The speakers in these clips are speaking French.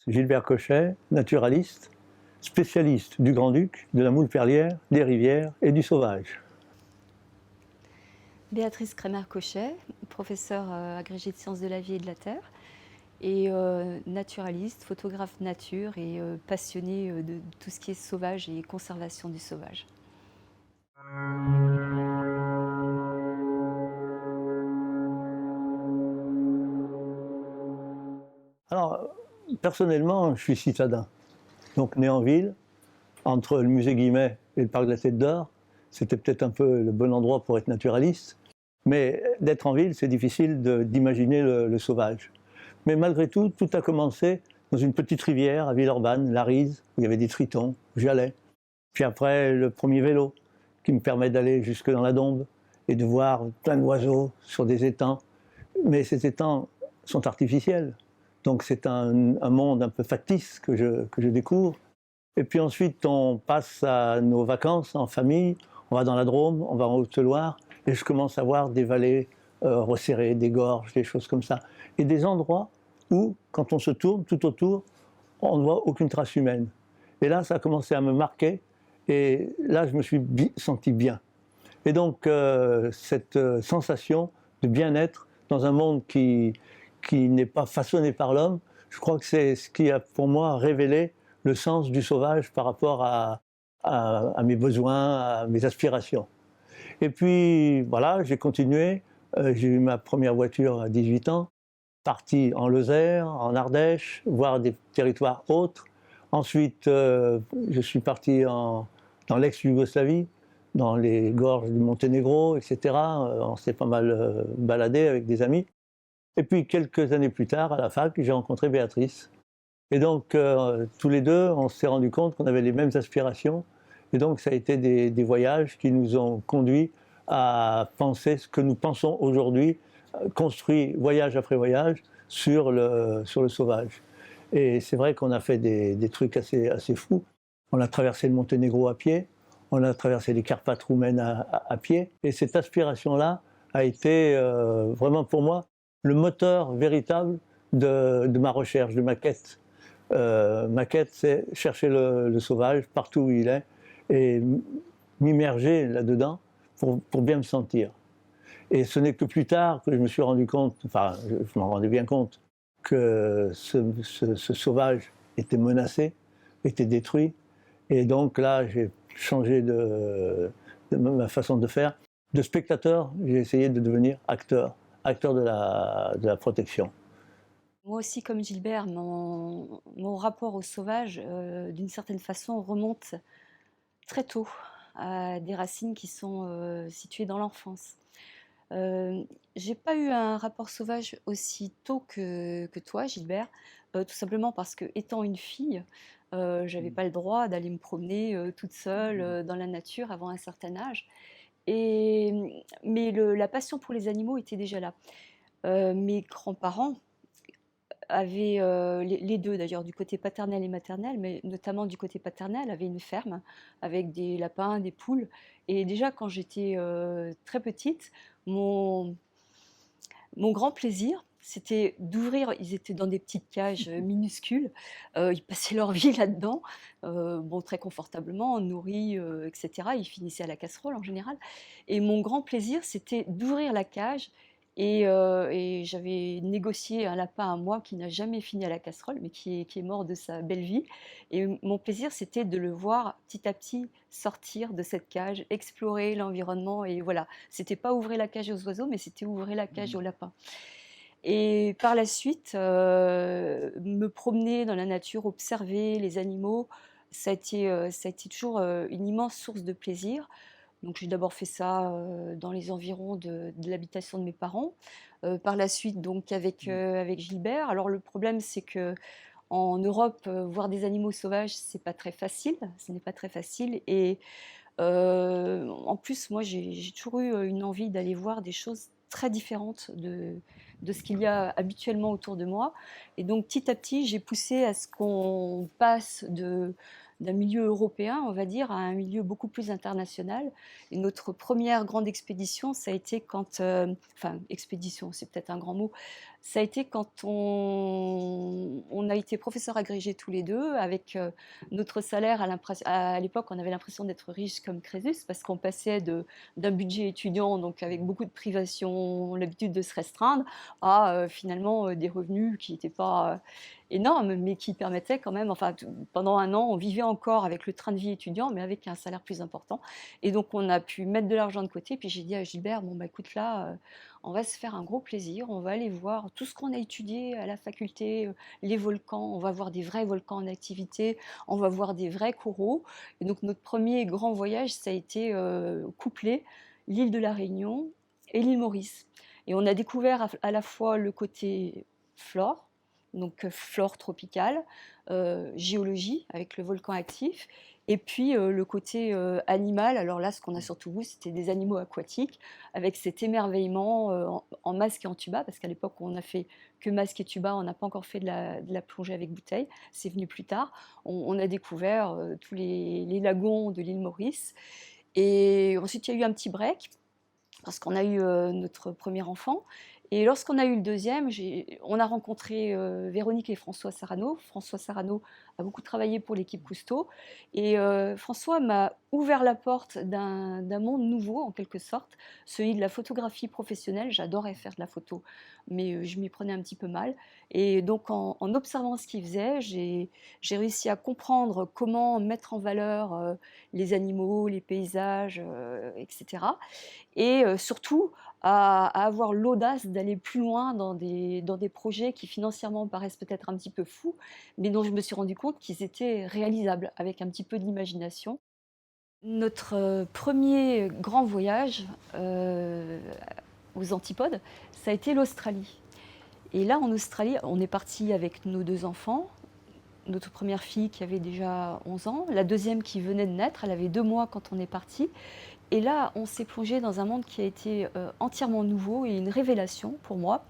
Gilbert Cochet, naturaliste, spécialiste du Grand-Duc, de la moule perlière, des rivières et du sauvage. Béatrice Crémer-Cochet, professeure agrégée de sciences de la vie et de la terre, et naturaliste, photographe nature et passionnée de tout ce qui est sauvage et conservation du sauvage. Alors, personnellement, je suis citadin, donc né en ville, entre le musée Guimet et le parc de la Tête d'Or. C'était peut-être un peu le bon endroit pour être naturaliste, mais d'être en ville, c'est difficile d'imaginer le sauvage. Mais malgré tout, tout a commencé dans une petite rivière à Villeurbanne, la Rise, où il y avait des tritons, j'y allais. Puis après, le premier vélo, qui me permet d'aller jusque dans la Dombe et de voir plein d'oiseaux sur des étangs. Mais ces étangs sont artificiels, donc c'est un monde un peu factice que je découvre. Et puis ensuite, on passe à nos vacances en famille, on va dans la Drôme, on va en Haute-Loire, et je commence à voir des vallées resserrées, des gorges, des choses comme ça. Et des endroits où, quand on se tourne tout autour, on ne voit aucune trace humaine. Et là, ça a commencé à me marquer, et là, je me suis senti bien. Et donc, cette sensation de bien-être dans un monde qui n'est pas façonné par l'homme, je crois que c'est ce qui a pour moi révélé le sens du sauvage par rapport à mes besoins, à mes aspirations. Et puis voilà, j'ai continué. J'ai eu ma première voiture à 18 ans, parti en Lozère, en Ardèche, voir des territoires autres. Ensuite, je suis parti dans l'ex-Yougoslavie, dans les gorges du Monténégro, etc. On s'est pas mal baladé avec des amis. Et puis quelques années plus tard, à la fac, j'ai rencontré Béatrice. Et donc, tous les deux, on s'est rendu compte qu'on avait les mêmes aspirations. Et donc, ça a été des voyages qui nous ont conduits à penser ce que nous pensons aujourd'hui, construit voyage après voyage sur le sauvage. Et c'est vrai qu'on a fait des trucs assez fous. On a traversé le Monténégro à pied, on a traversé les Carpates roumaines à pied. Et cette aspiration-là a été vraiment pour moi le moteur véritable de ma recherche, de ma quête. Ma quête, c'est chercher le sauvage partout où il est et m'immerger là-dedans pour bien me sentir. Et ce n'est que plus tard que je me suis rendu compte, enfin, je m'en rendais bien compte, que ce sauvage était menacé, était détruit. Et donc là, j'ai changé de ma façon de faire. De spectateur, j'ai essayé de devenir acteur, acteur de la protection. Moi aussi, comme Gilbert, mon rapport au sauvage, d'une certaine façon, remonte très tôt à des racines qui sont situées dans l'enfance. J'ai pas eu un rapport sauvage aussi tôt que toi, Gilbert, tout simplement parce que, étant une fille, j'avais pas le droit d'aller me promener toute seule dans la nature avant un certain âge. Mais la passion pour les animaux était déjà là. Mes grands-parents avaient, les deux d'ailleurs, du côté paternel et maternel, mais notamment du côté paternel, avaient une ferme avec des lapins, des poules. Et déjà, quand j'étais très petite, mon, mon grand plaisir, c'était d'ouvrir. Ils étaient dans des petites cages minuscules. Ils passaient leur vie là-dedans, bon, très confortablement, nourris, etc. Ils finissaient à la casserole en général. Et mon grand plaisir, c'était d'ouvrir la cage. Et j'avais négocié un lapin à moi qui n'a jamais fini à la casserole, mais qui est mort de sa belle vie. Et mon plaisir, c'était de le voir petit à petit sortir de cette cage, explorer l'environnement. Et voilà, c'était pas ouvrir la cage aux oiseaux, mais c'était ouvrir la cage aux lapins. Et par la suite, me promener dans la nature, observer les animaux, ça a été toujours une immense source de plaisir. Donc j'ai d'abord fait ça dans les environs de l'habitation de mes parents. Par la suite, donc avec Gilbert. Alors le problème, c'est que en Europe, voir des animaux sauvages, c'est pas très facile. Ce n'est pas très facile. Et en plus, moi, j'ai toujours eu une envie d'aller voir des choses très différentes de ce qu'il y a habituellement autour de moi. Et donc, petit à petit, j'ai poussé à ce qu'on passe d'un milieu européen, on va dire, à un milieu beaucoup plus international. Et notre première grande expédition, ça a été quand, enfin, expédition, c'est peut-être un grand mot, Ça a été quand on a été professeurs agrégés tous les deux, avec notre salaire à l'époque, on avait l'impression d'être riches comme Crésus, parce qu'on passait d'un budget étudiant, donc avec beaucoup de privations, l'habitude de se restreindre, à finalement des revenus qui n'étaient pas énormes, mais qui permettaient quand même, enfin, pendant un an, on vivait encore avec le train de vie étudiant, mais avec un salaire plus important. Et donc, on a pu mettre de l'argent de côté. Puis j'ai dit à Gilbert, bon, bah écoute, là, on va se faire un gros plaisir, on va aller voir tout ce qu'on a étudié à la faculté, les volcans, on va voir des vrais volcans en activité, on va voir des vrais coraux. Et donc notre premier grand voyage, ça a été couplé l'île de la Réunion et l'île Maurice. Et on a découvert à la fois le côté flore, donc flore tropicale, géologie avec le volcan actif, et puis le côté animal. Alors là, ce qu'on a surtout vu, c'était des animaux aquatiques, avec cet émerveillement en masque et en tuba, parce qu'à l'époque, on n'a fait que masque et tuba, on n'a pas encore fait de la plongée avec bouteille, c'est venu plus tard. On a découvert tous les lagons de l'île Maurice. Et ensuite, il y a eu un petit break, parce qu'on a eu notre premier enfant. Et lorsqu'on a eu le deuxième, on a rencontré Véronique et François Sarano. François Sarano a beaucoup travaillé pour l'équipe Cousteau. Et François m'a ouvert la porte d'un monde nouveau, en quelque sorte, celui de la photographie professionnelle. J'adorais faire de la photo, mais je m'y prenais un petit peu mal. Et donc, en observant ce qu'il faisait, j'ai réussi à comprendre comment mettre en valeur les animaux, les paysages, etc. Et surtout à avoir l'audace d'aller plus loin dans des projets qui financièrement paraissent peut-être un petit peu fous, mais dont je me suis rendu compte qu'ils étaient réalisables avec un petit peu d'imagination. Notre premier grand voyage aux antipodes, ça a été l'Australie. Et là, en Australie, on est parti avec nos deux enfants. Notre première fille qui avait déjà 11 ans, la deuxième qui venait de naître, elle avait 2 mois quand on est parti. Et là, on s'est plongé dans un monde qui a été entièrement nouveau et une révélation pour moi,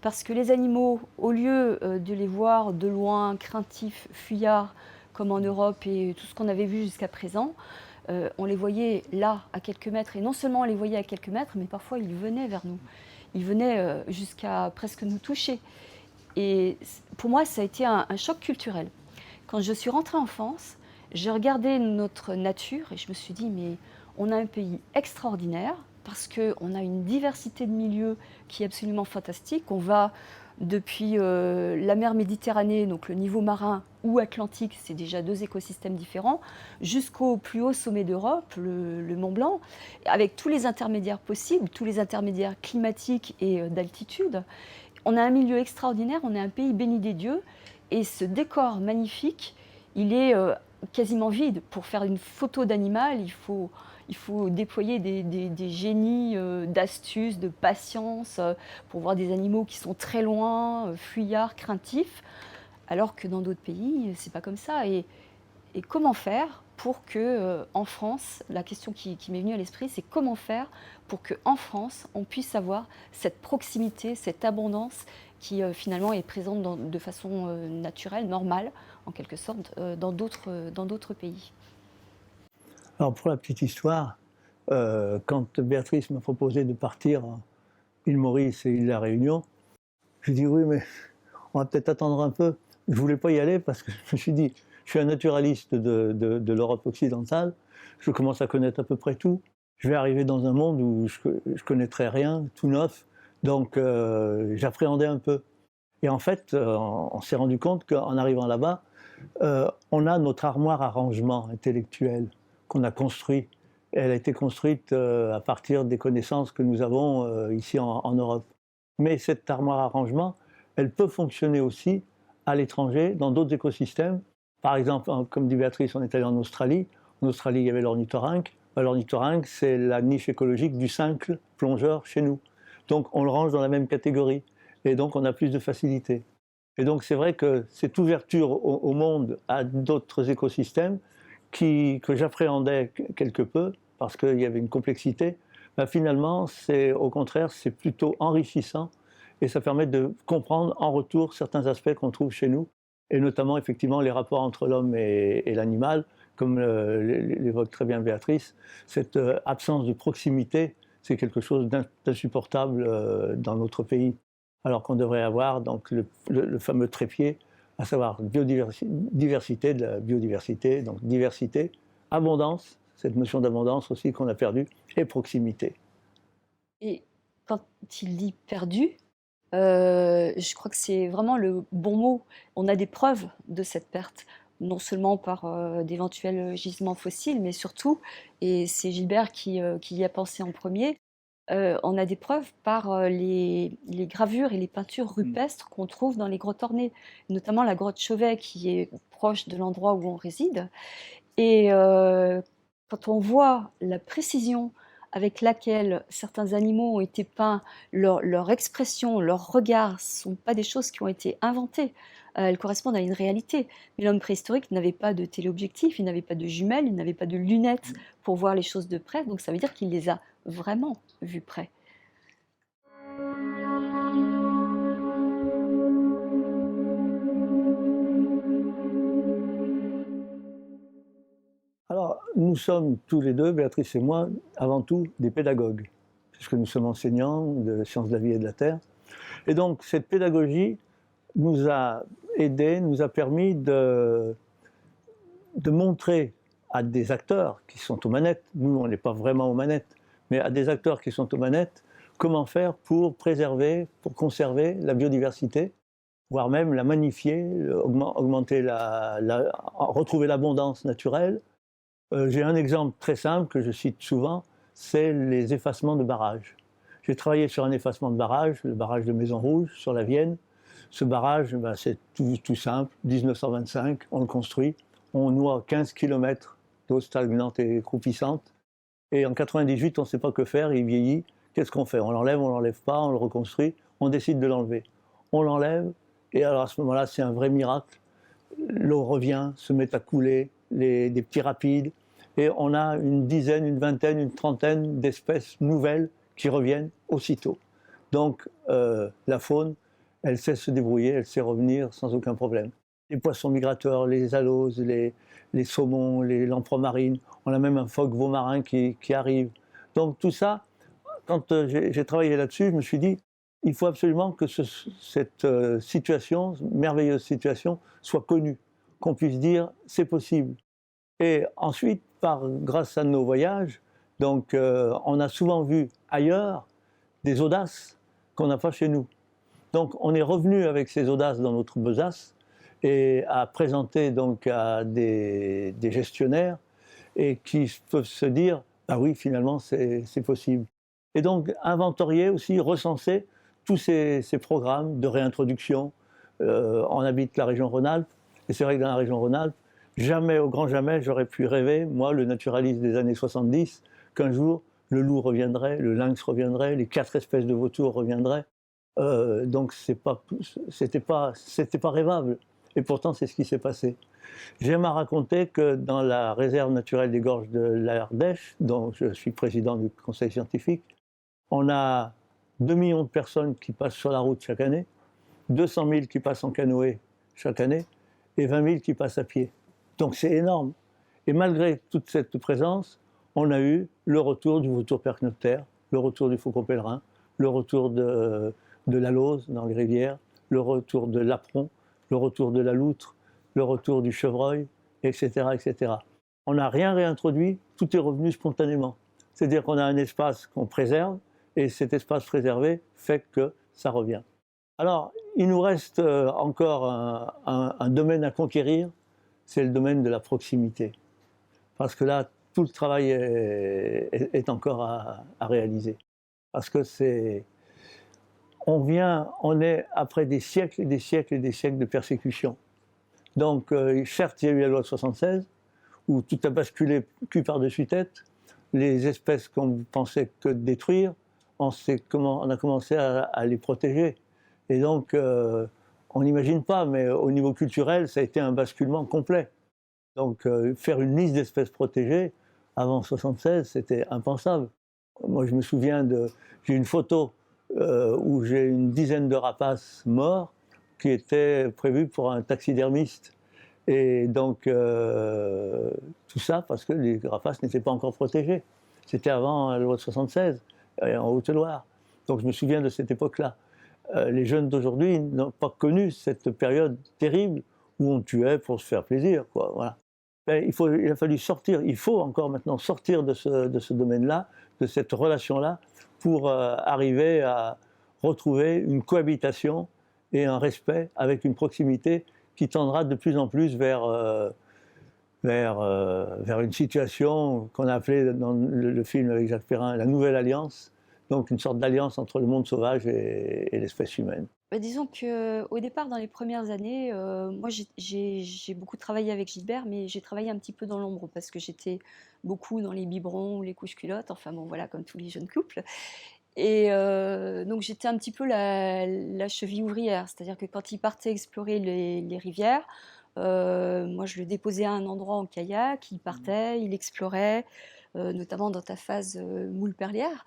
parce que les animaux, au lieu de les voir de loin, craintifs, fuyards, comme en Europe et tout ce qu'on avait vu jusqu'à présent, on les voyait là, à quelques mètres. Et non seulement on les voyait à quelques mètres, mais parfois ils venaient vers nous. Ils venaient jusqu'à presque nous toucher. Et pour moi, ça a été un choc culturel. Quand je suis rentrée en France, j'ai regardé notre nature et je me suis dit, mais on a un pays extraordinaire parce qu'on a une diversité de milieux qui est absolument fantastique. On va depuis la mer Méditerranée, donc le niveau marin, ou Atlantique, c'est déjà 2 écosystèmes différents, jusqu'au plus haut sommet d'Europe, le Mont Blanc, avec tous les intermédiaires possibles, tous les intermédiaires climatiques et d'altitude. On a un milieu extraordinaire, on est un pays béni des dieux, et ce décor magnifique, il est quasiment vide. Pour faire une photo d'animal, il faut déployer des génies d'astuces, de patience, pour voir des animaux qui sont très loin, fuyards, craintifs, alors que dans d'autres pays, c'est pas comme ça. Et comment faire pour que, en France, la question qui m'est venue à l'esprit, c'est comment faire pour qu'en France, on puisse avoir cette proximité, cette abondance qui finalement est présente de façon naturelle, normale, en quelque sorte, dans d'autres pays. Alors pour la petite histoire, quand Béatrice m'a proposé de partir à île Maurice et île de la Réunion, j'ai dit oui, mais on va peut-être attendre un peu. Je ne voulais pas y aller parce que je me suis dit, je suis un naturaliste de l'Europe occidentale, je commence à connaître à peu près tout. Je vais arriver dans un monde où je ne connaîtrais rien, tout neuf, donc j'appréhendais un peu. Et en fait, on s'est rendu compte qu'en arrivant là-bas, on a notre armoire à rangement intellectuel qu'on a construit. Elle a été construite à partir des connaissances que nous avons ici en Europe. Mais cette armoire à rangement, elle peut fonctionner aussi à l'étranger, dans d'autres écosystèmes. Par exemple, comme dit Béatrice, on est allé en Australie. En Australie, il y avait l'ornithorynque. L'ornithorynque, c'est la niche écologique du cincle plongeur chez nous. Donc, on le range dans la même catégorie. Et donc, on a plus de facilité. Et donc, c'est vrai que cette ouverture au monde, à d'autres écosystèmes, que j'appréhendais quelque peu, parce qu'il y avait une complexité, ben finalement, au contraire, c'est plutôt enrichissant et ça permet de comprendre en retour certains aspects qu'on trouve chez nous, et notamment effectivement les rapports entre l'homme et l'animal, comme l'évoque très bien Béatrice. Cette absence de proximité, c'est quelque chose d'insupportable dans notre pays. alors qu'on devrait avoir donc le fameux trépied, à savoir diversité de la biodiversité, donc diversité, abondance, cette notion d'abondance aussi qu'on a perdue, et proximité. Et quand il dit perdu, je crois que c'est vraiment le bon mot. On a des preuves de cette perte, non seulement par, d'éventuels gisements fossiles, mais surtout, et c'est Gilbert qui y a pensé en premier, on a des preuves par, les gravures et les peintures rupestres qu'on trouve dans les grottes ornées, notamment la grotte Chauvet qui est proche de l'endroit où on réside. Et quand on voit la précision avec laquelle certains animaux ont été peints, leur expression, leur regard, ne sont pas des choses qui ont été inventées. Elles correspondent à une réalité. Mais l'homme préhistorique n'avait pas de téléobjectif, il n'avait pas de jumelles, il n'avait pas de lunettes pour voir les choses de près, donc ça veut dire qu'il les a vraiment vues près. Alors, nous sommes tous les deux, Béatrice et moi, avant tout des pédagogues, puisque nous sommes enseignants de sciences de la vie et de la terre. Et donc, cette pédagogie nous a aidés, nous a permis de montrer à des acteurs qui sont aux manettes, nous on n'est pas vraiment aux manettes, mais à des acteurs qui sont aux manettes, comment faire pour préserver, pour conserver la biodiversité, voire même la magnifier, augmenter retrouver l'abondance naturelle. J'ai un exemple très simple que je cite souvent, c'est les effacements de barrages. J'ai travaillé sur un effacement de barrage, le barrage de Maison Rouge, sur la Vienne. Ce barrage, c'est tout simple, 1925, on le construit, on noie 15 km d'eau stagnante et croupissante, et en 98, on ne sait pas que faire, il vieillit. Qu'est-ce qu'on fait? On l'enlève pas, on le reconstruit, on décide de l'enlever. On l'enlève, et alors à ce moment-là, c'est un vrai miracle. L'eau revient, se met à couler, des petits rapides, et on a une dizaine, une vingtaine, une trentaine d'espèces nouvelles qui reviennent aussitôt. Donc la faune, elle sait se débrouiller, elle sait revenir sans aucun problème. Les poissons migrateurs, les aloses, les saumons, les lamproies marines, on a même un phoque veau marin qui arrive. Donc tout ça, quand j'ai travaillé là-dessus, je me suis dit, il faut absolument que cette situation, merveilleuse situation, soit connue, qu'on puisse dire c'est possible. Et ensuite, grâce à nos voyages, donc, on a souvent vu ailleurs des audaces qu'on n'a pas chez nous. Donc on est revenu avec ces audaces dans notre besace et à présenter donc à des gestionnaires et qui peuvent se dire ah oui, finalement c'est possible. Et donc inventorier aussi, recenser tous ces programmes de réintroduction. On habite la région Rhône-Alpes et c'est vrai que dans la région Rhône-Alpes, jamais, au grand jamais, j'aurais pu rêver, moi le naturaliste des années 70, qu'un jour le loup reviendrait, le lynx reviendrait, les 4 espèces de vautours reviendraient. Donc c'était pas rêvable. Et pourtant, c'est ce qui s'est passé. J'aime à raconter que dans la réserve naturelle des gorges de l'Ardèche, dont je suis président du conseil scientifique, on a 2 millions de personnes qui passent sur la route chaque année, 200 000 qui passent en canoë chaque année, et 20 000 qui passent à pied. Donc c'est énorme. Et malgré toute cette présence, on a eu le retour du vautour percnoptère, le retour du faucon pèlerin, le retour de la lauze dans les rivières, le retour de l'apron, le retour de la loutre, le retour du chevreuil, etc. etc. On n'a rien réintroduit, tout est revenu spontanément. C'est-à-dire qu'on a un espace qu'on préserve, et cet espace préservé fait que ça revient. Alors, il nous reste encore un domaine à conquérir, c'est le domaine de la proximité. Parce que là, tout le travail est encore à réaliser. Parce que on est après des siècles et des siècles et des siècles de persécution. Donc, certes, il y a eu la loi de 76, où tout a basculé cul par-dessus tête. Les espèces qu'on pensait que détruire, on a commencé à les protéger. Et donc, on n'imagine pas, mais au niveau culturel, ça a été un basculement complet. Donc, faire une liste d'espèces protégées, avant 76, c'était impensable. Moi, je me souviens j'ai une photo où j'ai une dizaine de rapaces morts qui étaient prévus pour un taxidermiste. Et donc, tout ça parce que les rapaces n'étaient pas encore protégés. C'était avant la loi de 76, en Haute-Loire. Donc, je me souviens de cette époque-là. Les jeunes d'aujourd'hui n'ont pas connu cette période terrible où on tuait pour se faire plaisir, quoi, voilà. Ben, il a fallu sortir, il faut encore maintenant sortir de ce domaine-là, de cette relation-là, pour arriver à retrouver une cohabitation et un respect avec une proximité qui tendra de plus en plus vers une situation qu'on a appelée dans le film avec Jacques Perrin la Nouvelle Alliance, donc une sorte d'alliance entre le monde sauvage et l'espèce humaine. Bah, disons qu'au départ, dans les premières années, moi j'ai beaucoup travaillé avec Gilbert, mais j'ai travaillé un petit peu dans l'ombre parce que j'étais beaucoup dans les biberons ou les couches-culottes, enfin bon voilà, comme tous les jeunes couples. Et donc j'étais un petit peu la cheville ouvrière, c'est-à-dire que quand il partait explorer les rivières, moi je le déposais à un endroit en kayak, il partait, il explorait, notamment dans ta phase moule perlière.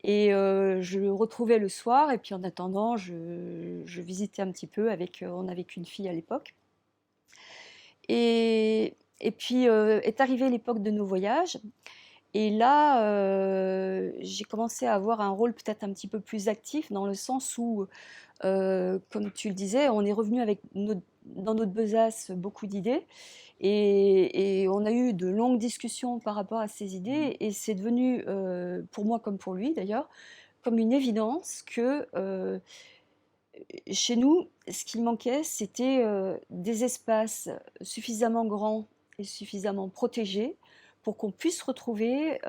Et je le retrouvais le soir, et puis en attendant, je visitais un petit peu avec, on avait qu'une fille à l'époque. Et puis est arrivée l'époque de nos voyages. Et là, j'ai commencé à avoir un rôle peut-être un petit peu plus actif, dans le sens où, comme tu le disais, on est revenu avec dans notre besace beaucoup d'idées. Et on a eu de longues discussions par rapport à ces idées. Et c'est devenu, pour moi comme pour lui d'ailleurs, comme une évidence que chez nous, ce qui manquait, c'était des espaces suffisamment grands et suffisamment protégés pour qu'on puisse retrouver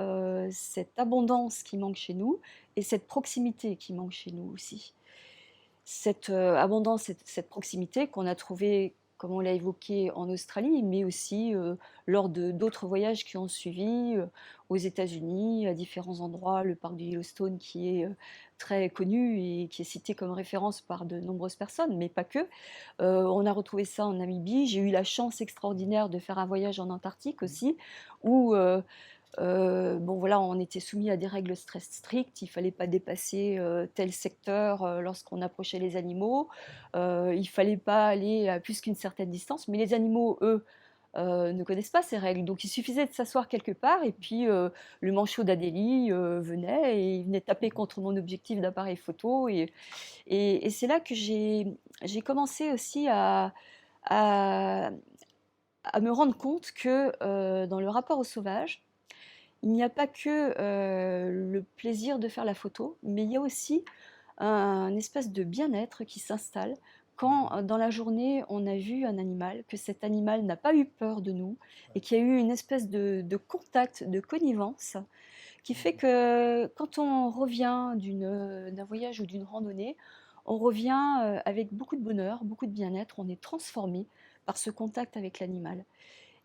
cette abondance qui manque chez nous et cette proximité qui manque chez nous aussi. Cette abondance, cette proximité qu'on a trouvée, comme on l'a évoqué, en Australie, mais aussi lors d'autres voyages qui ont suivi, aux États-Unis, à différents endroits, le parc du Yellowstone qui est très connu et qui est cité comme référence par de nombreuses personnes, mais pas que. On a retrouvé ça en Namibie. J'ai eu la chance extraordinaire de faire un voyage en Antarctique aussi, où bon voilà, on était soumis à des règles très strictes. Il ne fallait pas dépasser tel secteur lorsqu'on approchait les animaux. Il ne fallait pas aller à plus qu'une certaine distance. Mais les animaux, eux, ne connaissent pas ces règles. Donc il suffisait de s'asseoir quelque part, et puis le manchot d'Adélie venait et il venait taper contre mon objectif d'appareil photo. Et c'est là que j'ai commencé aussi à, à me rendre compte que dans le rapport au sauvage, il n'y a pas que le plaisir de faire la photo, mais il y a aussi un espèce de bien-être qui s'installe quand, dans la journée, on a vu un animal, que cet animal n'a pas eu peur de nous et qu'il y a eu une espèce de contact, de connivence, qui fait que quand on revient d'un voyage ou d'une randonnée, on revient avec beaucoup de bonheur, beaucoup de bien-être, on est transformé par ce contact avec l'animal.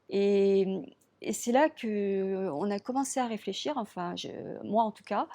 Et, et c'est là qu'on a commencé à réfléchir, enfin moi en tout cas,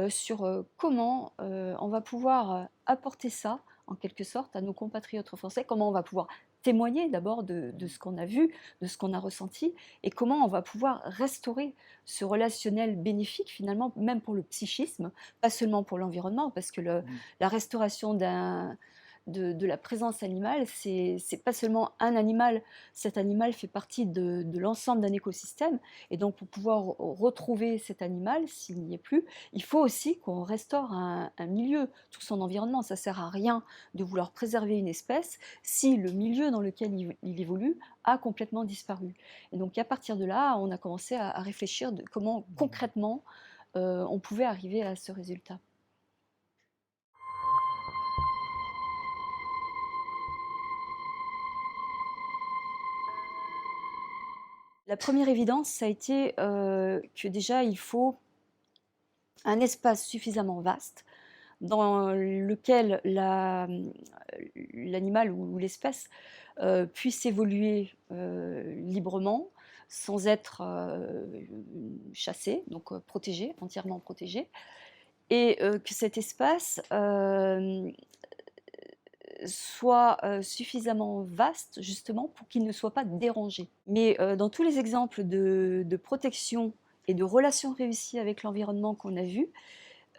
sur comment on va pouvoir apporter ça, en quelque sorte, à nos compatriotes français, comment on va pouvoir témoigner d'abord de ce qu'on a vu, de ce qu'on a ressenti, et comment on va pouvoir restaurer ce relationnel bénéfique finalement, même pour le psychisme, pas seulement pour l'environnement, parce que la restauration de la présence animale, c'est pas seulement un animal, cet animal fait partie de l'ensemble d'un écosystème, et donc pour pouvoir retrouver cet animal, s'il n'y est plus, il faut aussi qu'on restaure un milieu, tout son environnement. Ça sert à rien de vouloir préserver une espèce si le milieu dans lequel il évolue a complètement disparu. Et donc à partir de là, on a commencé à réfléchir de comment concrètement on pouvait arriver à ce résultat. La première évidence, ça a été que déjà, il faut un espace suffisamment vaste dans lequel l'animal ou l'espèce puisse évoluer librement, sans être chassé, donc protégé, entièrement protégé, et que cet espace soit suffisamment vaste, justement, pour qu'il ne soit pas dérangé. Mais dans tous les exemples de protection et de relations réussies avec l'environnement qu'on a vus,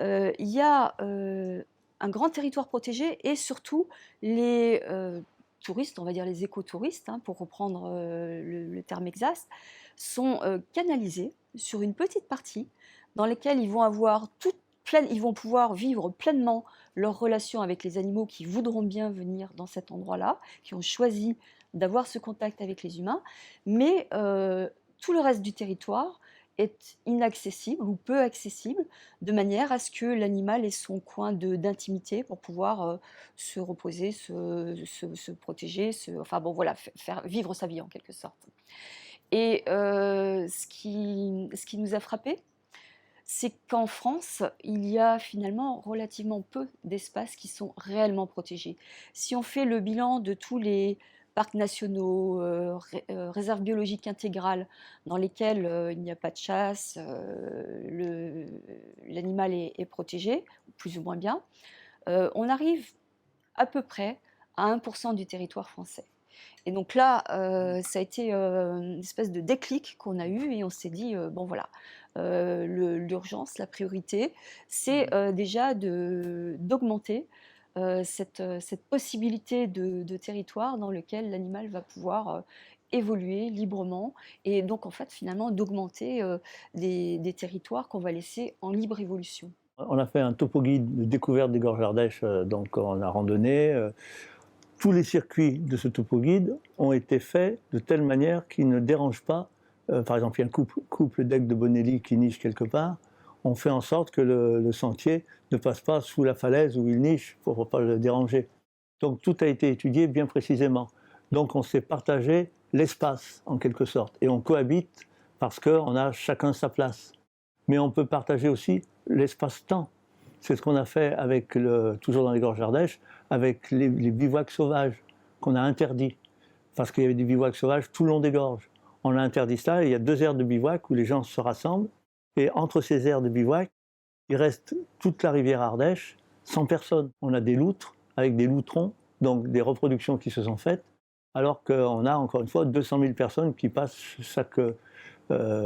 il y a un grand territoire protégé, et surtout les touristes, on va dire les écotouristes, hein, pour reprendre le terme exact, sont canalisés sur une petite partie dans laquelle ils vont avoir ils vont pouvoir vivre pleinement leur relation avec les animaux qui voudront bien venir dans cet endroit-là, qui ont choisi d'avoir ce contact avec les humains, mais tout le reste du territoire est inaccessible ou peu accessible, de manière à ce que l'animal ait son coin d'intimité pour pouvoir se reposer, se protéger, enfin bon voilà, faire vivre sa vie en quelque sorte. Et ce qui nous a frappé, c'est qu'en France, il y a finalement relativement peu d'espaces qui sont réellement protégés. Si on fait le bilan de tous les parcs nationaux, réserves biologiques intégrales dans lesquelles il n'y a pas de chasse, l'animal est protégé, plus ou moins bien, on arrive à peu près à 1% du territoire français. Et donc là, ça a été une espèce de déclic qu'on a eu et on s'est dit, bon voilà, l'urgence, la priorité, c'est déjà d'augmenter cette possibilité de territoire dans lequel l'animal va pouvoir évoluer librement et donc en fait finalement d'augmenter des territoires qu'on va laisser en libre évolution. On a fait un topo guide de découverte des gorges d'Ardèche, donc on a randonné. Tous les circuits de ce topo guide ont été faits de telle manière qu'ils ne dérangent pas. Par exemple, il y a un couple d'aigles de Bonelli qui niche quelque part. On fait en sorte que le sentier ne passe pas sous la falaise où il niche pour ne pas le déranger. Donc tout a été étudié bien précisément. Donc on s'est partagé l'espace en quelque sorte et on cohabite parce qu'on a chacun sa place. Mais on peut partager aussi l'espace-temps. C'est ce qu'on a fait avec toujours dans les gorges d'Ardèche, avec les bivouacs sauvages qu'on a interdits. Parce qu'il y avait des bivouacs sauvages tout le long des gorges. On a interdit ça, et il y a 2 aires de bivouac où les gens se rassemblent. Et entre ces aires de bivouac, il reste toute la rivière Ardèche sans personne. On a des loutres avec des loutrons, donc des reproductions qui se sont faites, alors qu'on a encore une fois 200 000 personnes qui passent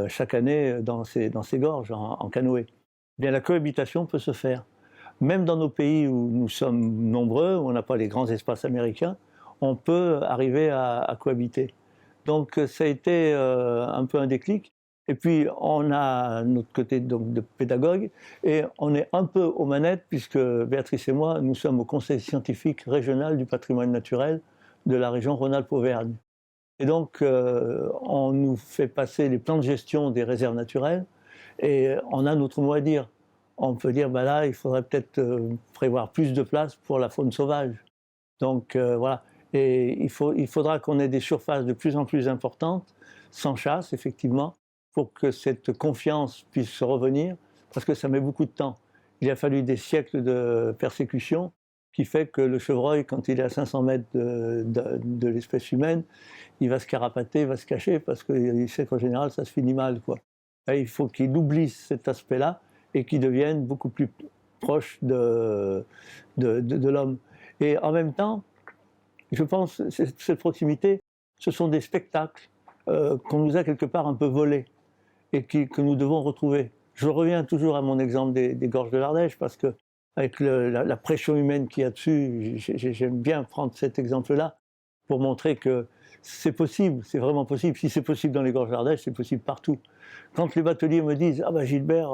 chaque année dans ces gorges en canoë. Eh bien, la cohabitation peut se faire. Même dans nos pays où nous sommes nombreux, où on n'a pas les grands espaces américains, on peut arriver à cohabiter. Donc ça a été un peu un déclic. Et puis on a notre côté donc, de pédagogue et on est un peu aux manettes puisque Béatrice et moi, nous sommes au conseil scientifique régional du patrimoine naturel de la région Rhône-Alpes-Auvergne. Et donc on nous fait passer les plans de gestion des réserves naturelles et on a notre mot à dire. On peut dire, bah là, il faudrait peut-être prévoir plus de place pour la faune sauvage. Donc voilà. Et il faudra qu'on ait des surfaces de plus en plus importantes, sans chasse, effectivement, pour que cette confiance puisse revenir, parce que ça met beaucoup de temps. Il a fallu des siècles de persécution qui fait que le chevreuil, quand il est à 500 mètres de l'espèce humaine, il va se carapater, il va se cacher, parce qu'il sait qu'en général, ça se finit mal, quoi. Et il faut qu'il oublie cet aspect-là et qu'il devienne beaucoup plus proche de l'homme. Et en même temps, je pense que cette proximité, ce sont des spectacles qu'on nous a quelque part un peu volés et que nous devons retrouver. Je reviens toujours à mon exemple des gorges de l'Ardèche parce que avec la pression humaine qu'il y a dessus, j'aime bien prendre cet exemple-là pour montrer que c'est possible, c'est vraiment possible. Si c'est possible dans les gorges d'Ardèche, c'est possible partout. Quand les bateliers me disent « Ah ben Gilbert,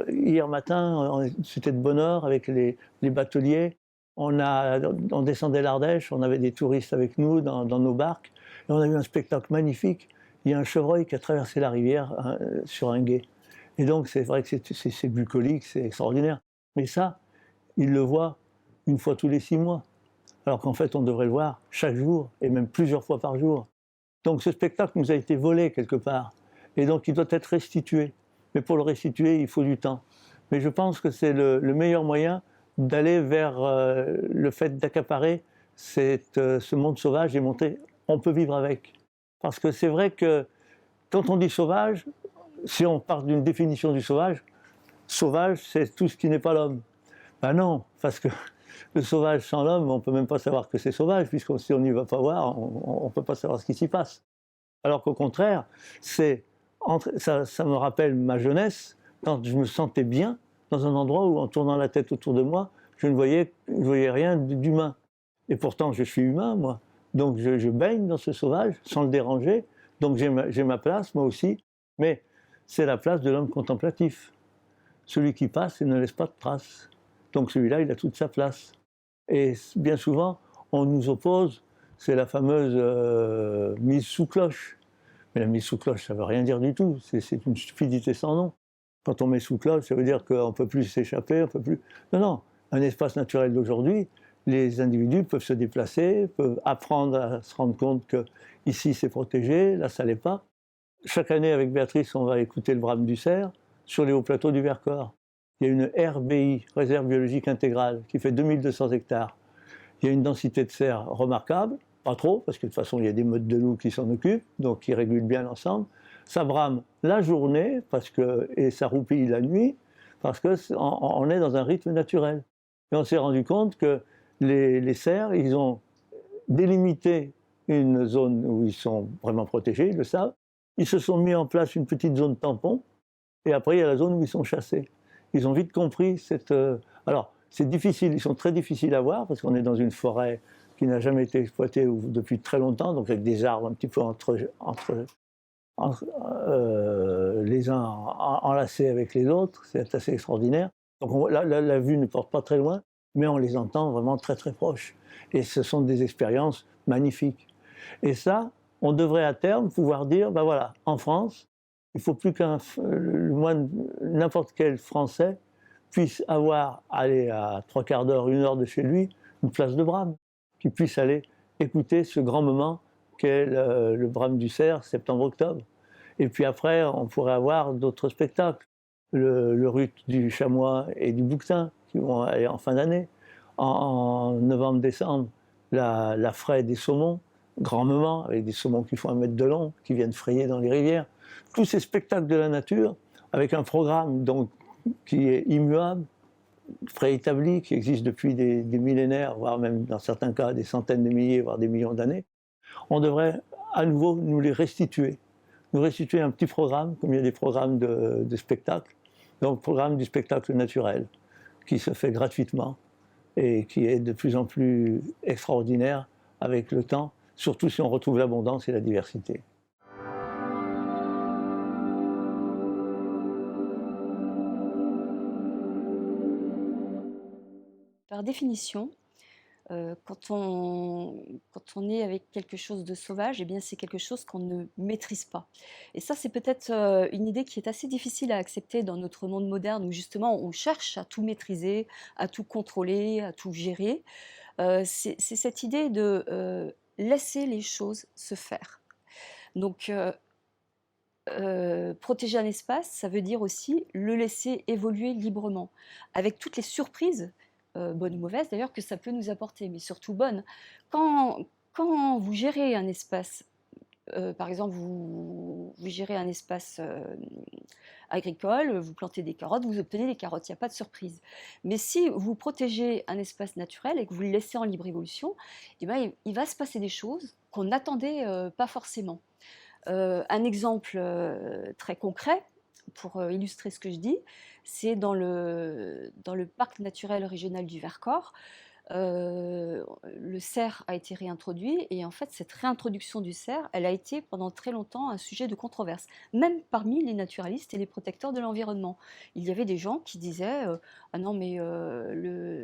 hier matin, c'était de bonne heure avec les bateliers, on descendait l'Ardèche, on avait des touristes avec nous dans nos barques, et on a eu un spectacle magnifique. Il y a un chevreuil qui a traversé la rivière sur un gué. Et donc c'est vrai que c'est bucolique, c'est extraordinaire. Mais ça, ils le voient une fois tous les 6 mois. Alors qu'en fait, on devrait le voir chaque jour, et même plusieurs fois par jour. Donc ce spectacle nous a été volé quelque part, et donc il doit être restitué. Mais pour le restituer, il faut du temps. Mais je pense que c'est le meilleur moyen d'aller vers le fait d'accaparer ce monde sauvage et montrer on peut vivre avec. Parce que c'est vrai que quand on dit sauvage, si on part d'une définition du sauvage, c'est tout ce qui n'est pas l'homme. Ben non, parce que le sauvage sans l'homme, on ne peut même pas savoir que c'est sauvage, puisque si on n'y va pas voir, on ne peut pas savoir ce qui s'y passe. Alors qu'au contraire, ça me rappelle ma jeunesse, quand je me sentais bien dans un endroit où, en tournant la tête autour de moi, je ne voyais rien d'humain. Et pourtant, je suis humain, moi. Donc je baigne dans ce sauvage, sans le déranger. Donc j'ai ma place, moi aussi. Mais c'est la place de l'homme contemplatif. celui qui passe, il ne laisse pas de traces. Donc celui-là, il a toute sa place. Et bien souvent, on nous oppose, c'est la fameuse mise sous cloche. Mais la mise sous cloche, ça ne veut rien dire du tout, c'est une stupidité sans nom. Quand on met sous cloche, ça veut dire qu'on ne peut plus s'échapper, on peut plus... Non, non, un espace naturel d'aujourd'hui, les individus peuvent se déplacer, peuvent apprendre à se rendre compte que ici c'est protégé, là ça ne l'est pas. Chaque année avec Béatrice, on va écouter le brame du cerf sur les hauts plateaux du Vercors. Il y a une RBI, réserve biologique intégrale, qui fait 2200 hectares. Il y a une densité de cerfs remarquable, pas trop, parce que de toute façon il y a des meutes de loups qui s'en occupent, donc qui régulent bien l'ensemble. Ça brame la journée et ça roupille la nuit, parce qu'on est dans un rythme naturel. Et on s'est rendu compte que les cerfs, ils ont délimité une zone où ils sont vraiment protégés, ils le savent. Ils se sont mis en place une petite zone tampon, et après il y a la zone où ils sont chassés. Ils ont vite compris cette... Alors, c'est difficile, ils sont très difficiles à voir, parce qu'on est dans une forêt qui n'a jamais été exploitée depuis très longtemps, donc avec des arbres un petit peu les uns enlacés avec les autres, c'est assez extraordinaire. Donc la vue ne porte pas très loin, mais on les entend vraiment très très proches. Et ce sont des expériences magnifiques. Et ça, on devrait à terme pouvoir dire, ben voilà, en France, il ne faut plus n'importe quel Français puisse aller à 3/4 d'heure, 1 heure de chez lui, une place de brame, qu'il puisse aller écouter ce grand moment qu'est le brame du cerf, septembre-octobre. Et puis après, on pourrait avoir d'autres spectacles. Le rut du chamois et du bouquetin, qui vont aller en fin d'année. En novembre-décembre, la fraie des saumons, grand moment, avec des saumons qui font 1 mètre de long, qui viennent frayer dans les rivières. Tous ces spectacles de la nature, avec un programme donc, qui est immuable, préétabli, qui existe depuis des millénaires, voire même dans certains cas des centaines de milliers, voire des millions d'années, on devrait à nouveau nous les restituer. Nous restituer un petit programme, comme il y a des programmes de spectacle, donc programme du spectacle naturel, qui se fait gratuitement et qui est de plus en plus extraordinaire avec le temps, surtout si on retrouve l'abondance et la diversité. Par définition, quand on est avec quelque chose de sauvage, eh bien, c'est quelque chose qu'on ne maîtrise pas. Et ça, c'est peut-être une idée qui est assez difficile à accepter dans notre monde moderne où justement on cherche à tout maîtriser, à tout contrôler, à tout gérer. C'est cette idée de laisser les choses se faire. Donc, protéger un espace, ça veut dire aussi le laisser évoluer librement, avec toutes les surprises, bonnes ou mauvaises d'ailleurs, que ça peut nous apporter, mais surtout bonnes. Quand vous gérez un espace, par exemple, vous gérez un espace agricole, vous plantez des carottes, vous obtenez des carottes, il n'y a pas de surprise. Mais si vous protégez un espace naturel et que vous le laissez en libre évolution, eh ben, il va se passer des choses qu'on n'attendait pas forcément. Un exemple très concret pour illustrer ce que je dis, c'est dans le parc naturel régional du Vercors. Le cerf a été réintroduit et en fait cette réintroduction du cerf, elle a été pendant très longtemps un sujet de controverse, même parmi les naturalistes et les protecteurs de l'environnement. Il y avait des gens qui disaient ah non mais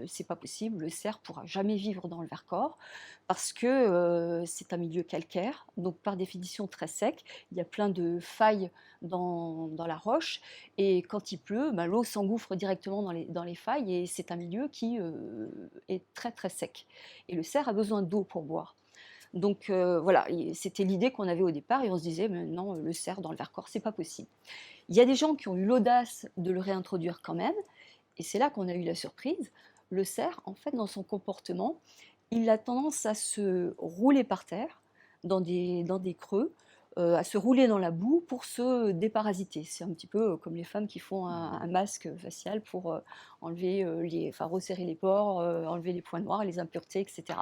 c'est pas possible, le cerf pourra jamais vivre dans le Vercors parce que c'est un milieu calcaire, donc par définition très sec, il y a plein de failles dans la roche et quand il pleut, ben, l'eau s'engouffre directement dans les failles et c'est un milieu qui est très très sec. Et le cerf a besoin d'eau pour boire. Donc voilà, c'était l'idée qu'on avait au départ et on se disait mais non, le cerf dans le Vercors, c'est pas possible. Il y a des gens qui ont eu l'audace de le réintroduire quand même et c'est là qu'on a eu la surprise. Le cerf, en fait, dans son comportement, il a tendance à se rouler par terre dans des creux, à se rouler dans la boue pour se déparasiter. C'est un petit peu comme les femmes qui font un masque facial pour enlever enfin, resserrer les pores, enlever les points noirs, les impuretés, etc.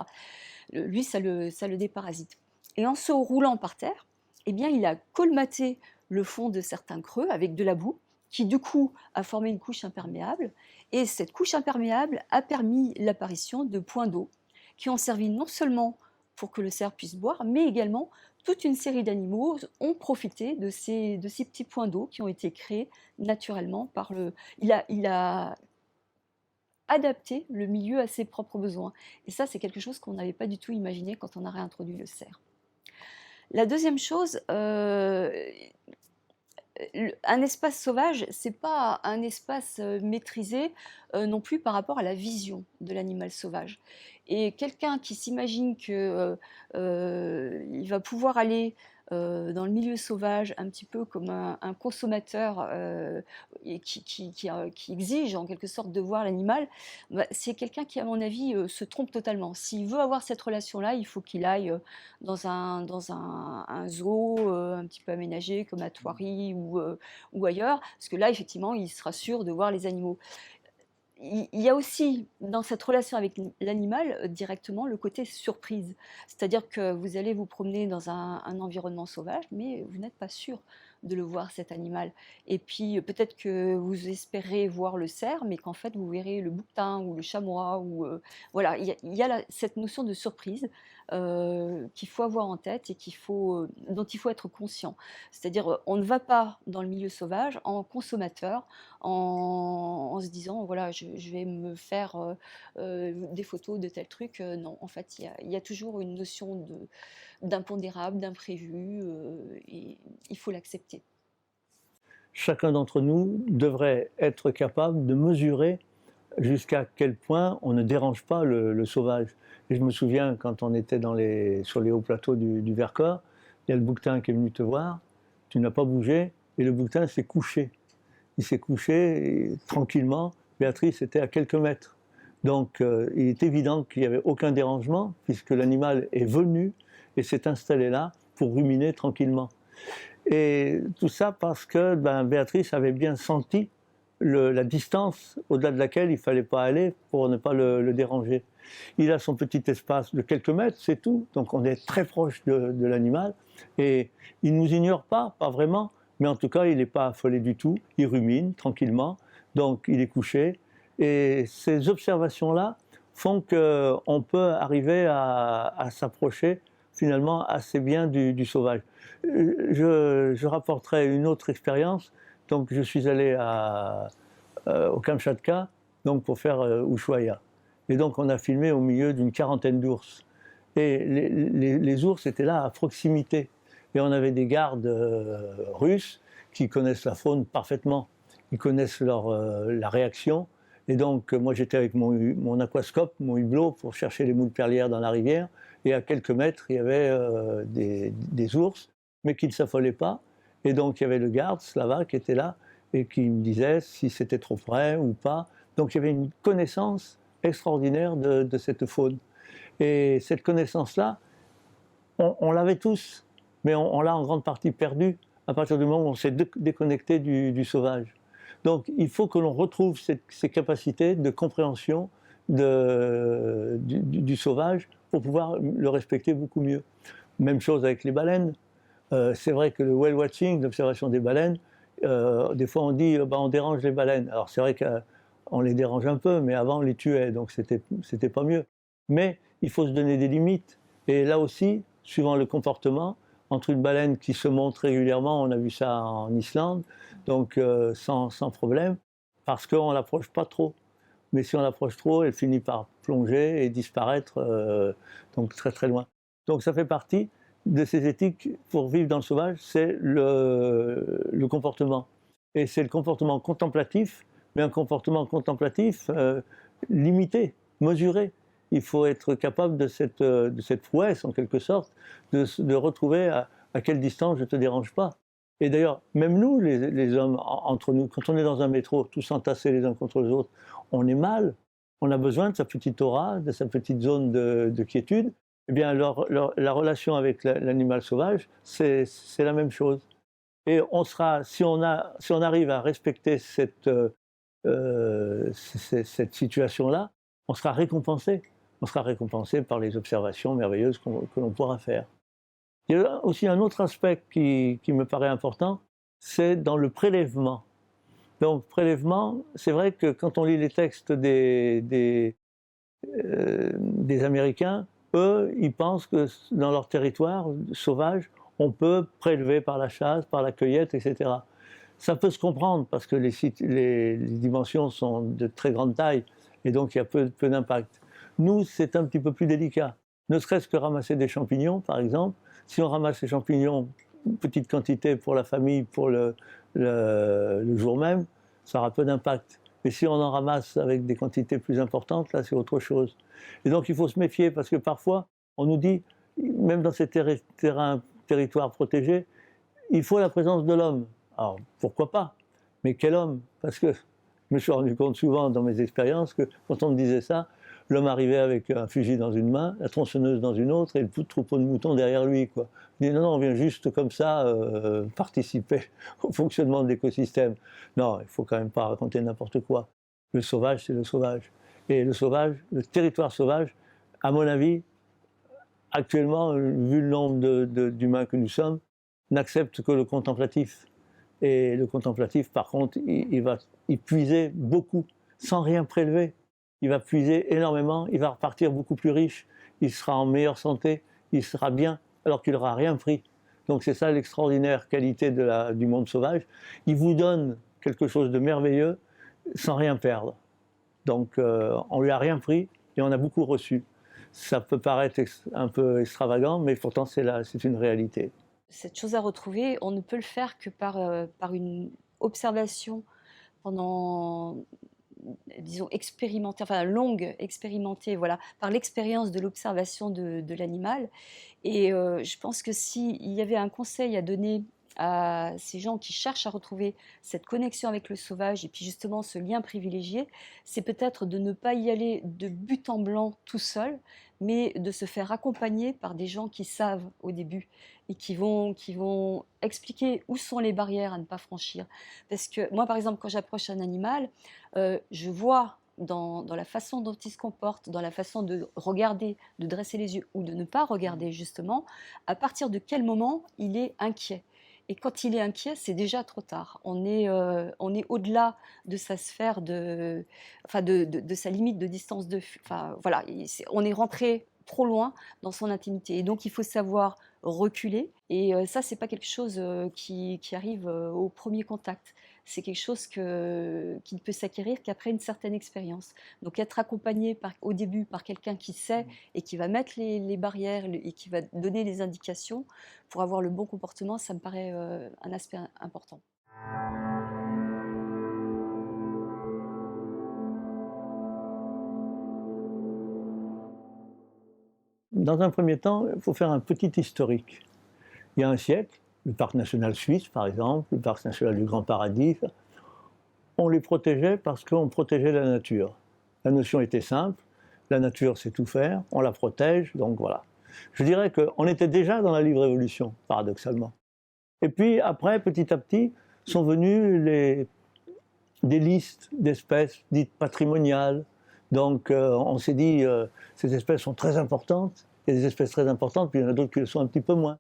Lui, ça le déparasite. Et en se roulant par terre, eh bien, il a colmaté le fond de certains creux avec de la boue, qui du coup a formé une couche imperméable. Et cette couche imperméable a permis l'apparition de points d'eau qui ont servi non seulement pour que le cerf puisse boire, mais également toute une série d'animaux ont profité de ces petits points d'eau qui ont été créés naturellement par le... Il a adapté le milieu à ses propres besoins. Et ça, c'est quelque chose qu'on n'avait pas du tout imaginé quand on a réintroduit le cerf. La deuxième chose, un espace sauvage, c'est pas un espace maîtrisé non plus par rapport à la vision de l'animal sauvage. Et quelqu'un qui s'imagine que il va pouvoir aller dans le milieu sauvage un petit peu comme un consommateur et qui exige en quelque sorte de voir l'animal, bah, c'est quelqu'un qui, à mon avis, se trompe totalement. S'il veut avoir cette relation-là, il faut qu'il aille dans un zoo un petit peu aménagé comme à Thoiry ou ailleurs, parce que là, effectivement, il sera sûr de voir les animaux. Il y a aussi dans cette relation avec l'animal directement le côté surprise. C'est-à-dire que vous allez vous promener dans un environnement sauvage, mais vous n'êtes pas sûr de le voir, cet animal. Et puis peut-être que vous espérez voir le cerf, mais qu'en fait vous verrez le bouquetin ou le chamois. Voilà, il y a cette notion de surprise qu'il faut avoir en tête et dont il faut être conscient. C'est-à-dire on ne va pas dans le milieu sauvage en consommateur, en se disant voilà, je vais me faire des photos de tel truc. Non, en fait, il y a toujours une notion d'impondérable, d'imprévu, et il faut l'accepter. Chacun d'entre nous devrait être capable de mesurer jusqu'à quel point on ne dérange pas le sauvage. Et je me souviens, quand on était sur les hauts plateaux du Vercors, il y a le bouquetin qui est venu te voir, tu n'as pas bougé, et le bouquetin s'est couché. Il s'est couché et, tranquillement, Béatrice était à quelques mètres. Donc il est évident qu'il n'y avait aucun dérangement, puisque l'animal est venu et s'est installé là pour ruminer tranquillement. Et tout ça parce que Béatrice avait bien senti la distance au-delà de laquelle il ne fallait pas aller pour ne pas le déranger. Il a son petit espace de quelques mètres, c'est tout. Donc on est très proche de l'animal. Et il ne nous ignore pas vraiment. Mais en tout cas, il n'est pas affolé du tout. Il rumine tranquillement. Donc il est couché. Et ces observations-là font qu'on peut arriver à s'approcher finalement assez bien du sauvage. Je rapporterai une autre expérience. Donc je suis allé au Kamchatka donc pour faire Ushuaïa. Et donc on a filmé au milieu d'une quarantaine d'ours. Et les ours étaient là à proximité. Et on avait des gardes russes qui connaissent la faune parfaitement. Ils connaissent la réaction. Et donc moi j'étais avec mon aquascope, mon hublot pour chercher les moules perlières dans la rivière. Et à quelques mètres il y avait des ours, mais qui ne s'affolaient pas. Et donc il y avait le garde, Slava, qui était là et qui me disait si c'était trop près ou pas. Donc il y avait une connaissance extraordinaire de cette faune. Et cette connaissance-là, on l'avait tous, mais on l'a en grande partie perdue à partir du moment où on s'est déconnecté du sauvage. Donc il faut que l'on retrouve ces capacités de compréhension du sauvage pour pouvoir le respecter beaucoup mieux. Même chose avec les baleines. C'est vrai que le whale watching, l'observation des baleines, des fois on dit on dérange les baleines. Alors c'est vrai qu'on les dérange un peu, mais avant on les tuait, donc c'était pas mieux. Mais il faut se donner des limites. Et là aussi, suivant le comportement, entre une baleine qui se montre régulièrement, on a vu ça en Islande, donc sans problème, parce qu'on ne l'approche pas trop. Mais si on l'approche trop, elle finit par plonger et disparaître donc très très loin. Donc ça fait partie de ces éthiques pour vivre dans le sauvage, c'est le comportement. Et c'est le comportement contemplatif, mais un comportement contemplatif limité, mesuré. Il faut être capable de cette prouesse, en quelque sorte, de retrouver à quelle distance je ne te dérange pas. Et d'ailleurs, même nous, les hommes, entre nous, quand on est dans un métro, tous entassés les uns contre les autres, on est mal. On a besoin de sa petite aura, de sa petite zone de quiétude. Eh bien, la relation avec l'animal sauvage, c'est la même chose. Et si on arrive à respecter cette situation-là, on sera récompensé. On sera récompensé par les observations merveilleuses que l'on pourra faire. Il y a aussi un autre aspect qui me paraît important, c'est dans le prélèvement. Donc, prélèvement, c'est vrai que quand on lit les textes des Américains, eux, ils pensent que dans leur territoire sauvage, on peut prélever par la chasse, par la cueillette, etc. Ça peut se comprendre parce que les dimensions sont de très grande taille et donc il y a peu d'impact. Nous, c'est un petit peu plus délicat. Ne serait-ce que ramasser des champignons, par exemple. Si on ramasse les champignons, une petite quantité pour la famille, pour le jour même, ça aura peu d'impact. Mais si on en ramasse avec des quantités plus importantes, là, c'est autre chose. Et donc, il faut se méfier parce que parfois, on nous dit, même dans ces territoires protégés, il faut la présence de l'homme. Alors, pourquoi pas? Mais quel homme? Parce que je me suis rendu compte souvent dans mes expériences que quand on me disait ça, l'homme arrivait avec un fusil dans une main, la tronçonneuse dans une autre et le troupeau de moutons derrière lui, quoi. Il dit non, non, on vient juste comme ça participer au fonctionnement de l'écosystème. Non, il ne faut quand même pas raconter n'importe quoi. Le sauvage, c'est le sauvage. Et le sauvage, le territoire sauvage, à mon avis, actuellement, vu le nombre d'humains que nous sommes, n'accepte que le contemplatif. Et le contemplatif, par contre, il va y puiser beaucoup, sans rien prélever. Il va puiser énormément, il va repartir beaucoup plus riche, il sera en meilleure santé, il sera bien, alors qu'il n'aura rien pris. Donc c'est ça l'extraordinaire qualité du monde sauvage. Il vous donne quelque chose de merveilleux sans rien perdre. Donc on ne lui a rien pris et on a beaucoup reçu. Ça peut paraître un peu extravagant, mais pourtant c'est une réalité. Cette chose à retrouver, on ne peut le faire que par une observation pendant, disons, expérimentée, enfin longue, expérimentée, voilà, par l'expérience de l'observation de l'animal. Et je pense que s'il y avait un conseil à donner à ces gens qui cherchent à retrouver cette connexion avec le sauvage et puis justement ce lien privilégié, c'est peut-être de ne pas y aller de but en blanc tout seul, mais de se faire accompagner par des gens qui savent au début et qui vont expliquer où sont les barrières à ne pas franchir. Parce que moi, par exemple, quand j'approche un animal, je vois dans la façon dont il se comporte, dans la façon de regarder, de dresser les yeux ou de ne pas regarder justement, à partir de quel moment il est inquiet. Et quand il est inquiet, c'est déjà trop tard. On est au-delà de sa sphère, enfin de sa limite de distance enfin, voilà, on est rentré trop loin dans son intimité. Et donc, il faut savoir reculer. Et ça, c'est pas quelque chose qui arrive au premier contact. C'est quelque chose qui ne peut s'acquérir qu'après une certaine expérience. Donc, être accompagné au début par quelqu'un qui sait et qui va mettre les barrières et qui va donner les indications pour avoir le bon comportement, ça me paraît un aspect important. Dans un premier temps, il faut faire un petit historique. Il y a un siècle, le parc national suisse, par exemple, le parc national du Grand Paradis, on les protégeait parce qu'on protégeait la nature. La notion était simple, la nature sait tout faire, on la protège, donc voilà. Je dirais qu'on était déjà dans la libre évolution, paradoxalement. Et puis après, petit à petit, sont venues des listes d'espèces dites patrimoniales. Donc on s'est dit, ces espèces sont très importantes, il y a des espèces très importantes, puis il y en a d'autres qui le sont un petit peu moins.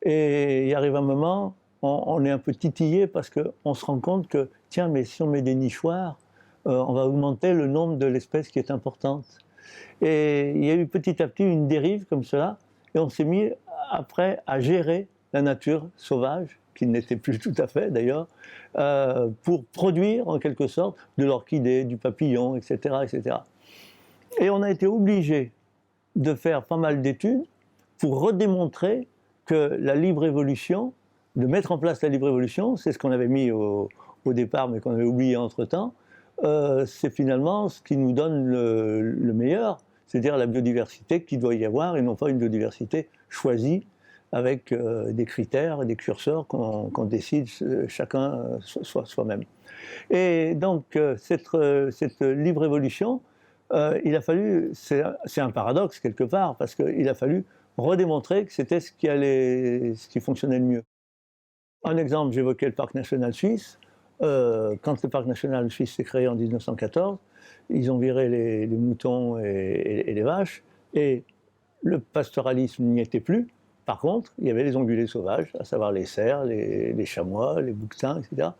Et il arrive un moment, on est un peu titillé parce qu'on se rend compte que, tiens, mais si on met des nichoirs, on va augmenter le nombre de l'espèce qui est importante. Et il y a eu petit à petit une dérive comme cela, et on s'est mis après à gérer la nature sauvage, qui n'était plus tout à fait d'ailleurs, pour produire en quelque sorte de l'orchidée, du papillon, etc., etc. Et on a été obligé de faire pas mal d'études pour redémontrer que la libre évolution, de mettre en place la libre évolution, c'est ce qu'on avait mis au départ mais qu'on avait oublié entre-temps, c'est finalement ce qui nous donne le meilleur, c'est-à-dire la biodiversité qu'il doit y avoir et non pas une biodiversité choisie avec des critères et des curseurs qu'on décide chacun soi-même. Et donc cette libre évolution, il a fallu, c'est un paradoxe quelque part, parce qu'il a fallu redémontrer que c'était ce qui fonctionnait le mieux. Un exemple, j'évoquais le parc national suisse. Quand le parc national suisse s'est créé en 1914, ils ont viré les moutons et les vaches, et le pastoralisme n'y était plus. Par contre, il y avait les ongulés sauvages, à savoir les cerfs, les chamois, les bouquetins, etc.,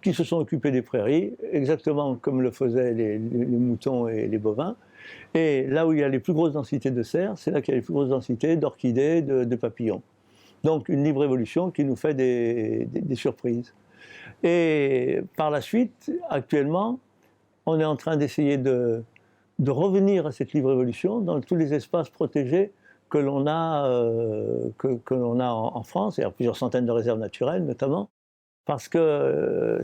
qui se sont occupés des prairies, exactement comme le faisaient les moutons et les bovins. Et là où il y a les plus grosses densités de cerfs, c'est là qu'il y a les plus grosses densités d'orchidées, de papillons. Donc une libre évolution qui nous fait des surprises. Et par la suite, actuellement, on est en train d'essayer de revenir à cette libre évolution dans tous les espaces protégés que l'on a, que l'on a en France. Il y a plusieurs centaines de réserves naturelles notamment, parce que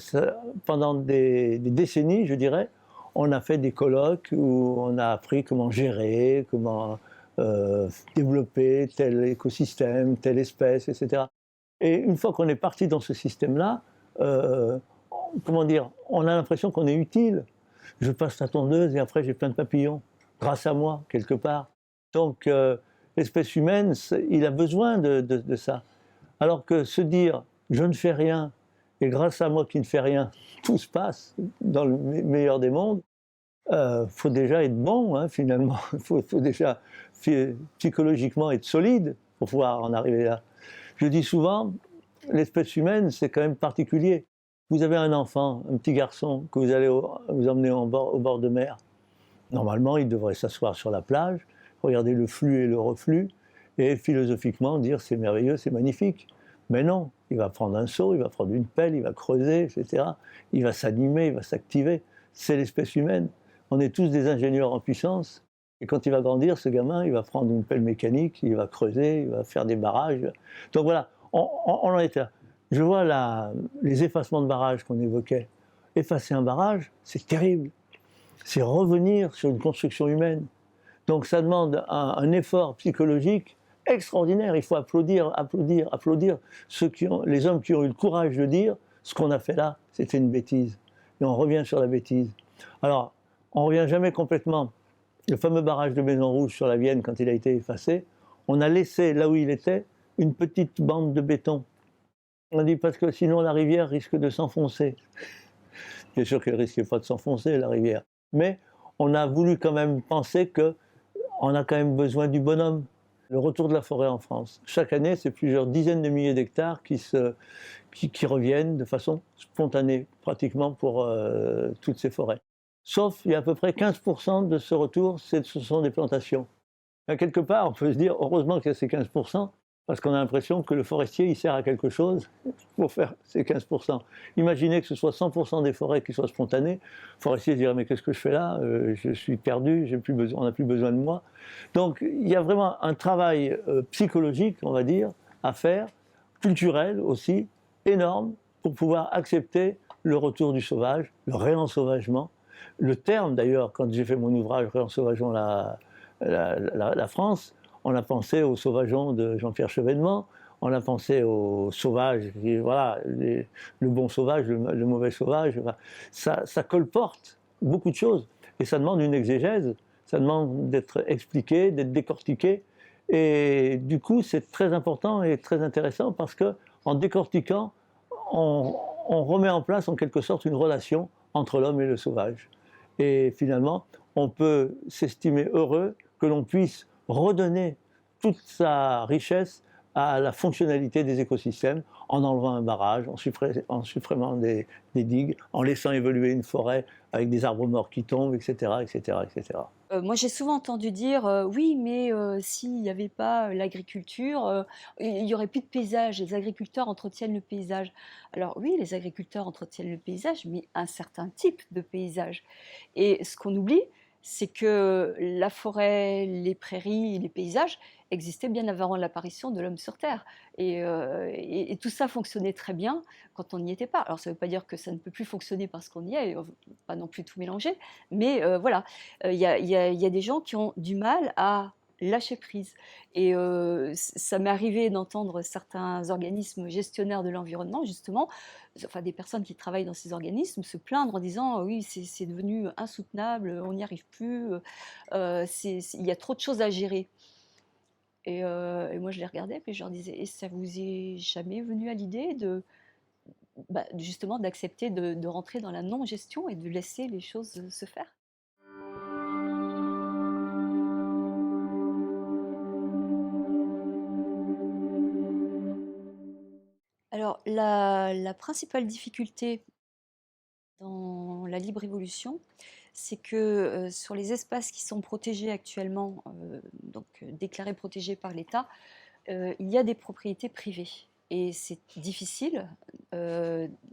pendant des décennies, je dirais, on a fait des colloques où on a appris comment gérer, comment développer tel écosystème, telle espèce, etc. Et une fois qu'on est parti dans ce système-là, euh, comment dire, on a l'impression qu'on est utile. Je passe la tondeuse et après j'ai plein de papillons, grâce à moi, quelque part. Donc l'espèce humaine, il a besoin de ça. Alors que se dire, je ne fais rien, et grâce à moi qui ne fais rien, tout se passe dans le meilleur des mondes, faut déjà être bon, hein, finalement. Faut déjà psychologiquement être solide pour pouvoir en arriver là. Je dis souvent, l'espèce humaine, c'est quand même particulier. Vous avez un enfant, un petit garçon, que vous allez vous emmener au bord de mer. Normalement, il devrait s'asseoir sur la plage, regarder le flux et le reflux, et philosophiquement dire c'est merveilleux, c'est magnifique. Mais non, il va prendre un seau, il va prendre une pelle, il va creuser, etc. Il va s'animer, il va s'activer. C'est l'espèce humaine. On est tous des ingénieurs en puissance. Et quand il va grandir, ce gamin, il va prendre une pelle mécanique, il va creuser, il va faire des barrages. Donc voilà, on en est là. Je vois les effacements de barrages qu'on évoquait. Effacer un barrage, c'est terrible. C'est revenir sur une construction humaine. Donc ça demande un effort psychologique extraordinaire. Il faut applaudir, applaudir, applaudir les hommes qui ont eu le courage de dire ce qu'on a fait là, c'était une bêtise. Et on revient sur la bêtise. Alors, on ne revient jamais complètement. Le fameux barrage de Maison Rouge sur la Vienne, quand il a été effacé, on a laissé là où il était une petite bande de béton. On a dit parce que sinon la rivière risque de s'enfoncer. Bien sûr qu'elle ne risquait pas de s'enfoncer, la rivière. Mais on a voulu quand même penser qu'on a quand même besoin du bonhomme. Le retour de la forêt en France. Chaque année, c'est plusieurs dizaines de milliers d'hectares qui reviennent de façon spontanée, pratiquement pour toutes ces forêts. Sauf, il y a à peu près 15% de ce retour, ce sont des plantations. Et quelque part, on peut se dire, heureusement qu'il y a ces 15%, parce qu'on a l'impression que le forestier, il sert à quelque chose pour faire ces 15%. Imaginez que ce soit 100% des forêts qui soient spontanées. Le forestier dirait, mais qu'est-ce que je fais là? Je suis perdu, on n'a plus besoin de moi. Donc, il y a vraiment un travail psychologique, on va dire, à faire, culturel aussi, énorme, pour pouvoir accepter le retour du sauvage, le réensauvagement. Le terme, d'ailleurs, quand j'ai fait mon ouvrage Réensauvageons la France, on a pensé aux sauvageons de Jean-Pierre Chevènement, on a pensé aux sauvages, voilà, le bon sauvage, le mauvais sauvage. Voilà. Ça colporte beaucoup de choses et ça demande une exégèse, ça demande d'être expliqué, d'être décortiqué. Et du coup, c'est très important et très intéressant parce qu'en décortiquant, on remet en place en quelque sorte une relation entre l'homme et le sauvage. Et finalement, on peut s'estimer heureux que l'on puisse redonner toute sa richesse à la fonctionnalité des écosystèmes en enlevant un barrage, en supprimant des digues, en laissant évoluer une forêt avec des arbres morts qui tombent, etc. etc., etc. Moi, j'ai souvent entendu dire, «Oui, mais s'il n'y avait pas l'agriculture, il y aurait plus de paysage, les agriculteurs entretiennent le paysage». Alors oui, les agriculteurs entretiennent le paysage, mais un certain type de paysage. Et ce qu'on oublie, c'est que la forêt, les prairies, les paysages existaient bien avant l'apparition de l'homme sur terre. Et tout ça fonctionnait très bien quand on n'y était pas. Alors ça ne veut pas dire que ça ne peut plus fonctionner parce qu'on y est, on ne veut pas non plus tout mélanger, mais voilà, il y a des gens qui ont du mal à lâcher prise. Et ça m'est arrivé d'entendre certains organismes gestionnaires de l'environnement, justement, enfin des personnes qui travaillent dans ces organismes, se plaindre en disant: «Oui, c'est devenu insoutenable, on n'y arrive plus, il y a trop de choses à gérer». Et moi je les regardais, puis je leur disais: «Et ça vous est jamais venu à l'idée de, bah, justement d'accepter de rentrer dans la non-gestion et de laisser les choses se faire?» Alors la principale difficulté dans la libre évolution, c'est que sur les espaces qui sont protégés actuellement, déclarés protégés par l'État, il y a des propriétés privées. Et c'est difficile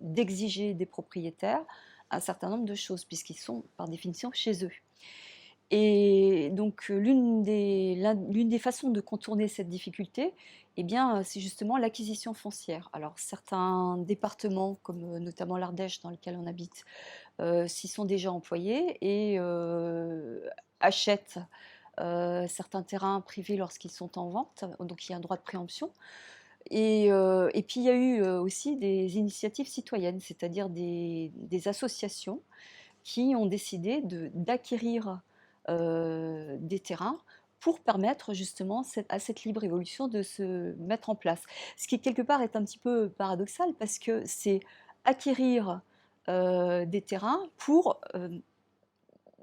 d'exiger des propriétaires un certain nombre de choses, puisqu'ils sont par définition chez eux. Et donc l'une des façons de contourner cette difficulté, eh bien, c'est justement l'acquisition foncière. Alors certains départements, comme notamment l'Ardèche dans lequel on habite, s'y sont déjà employés et achètent certains terrains privés lorsqu'ils sont en vente, donc il y a un droit de préemption. Et puis il y a eu aussi des initiatives citoyennes, c'est-à-dire des associations qui ont décidé d'acquérir des terrains pour permettre justement à cette libre évolution de se mettre en place. Ce qui quelque part est un petit peu paradoxal parce que c'est acquérir des terrains pour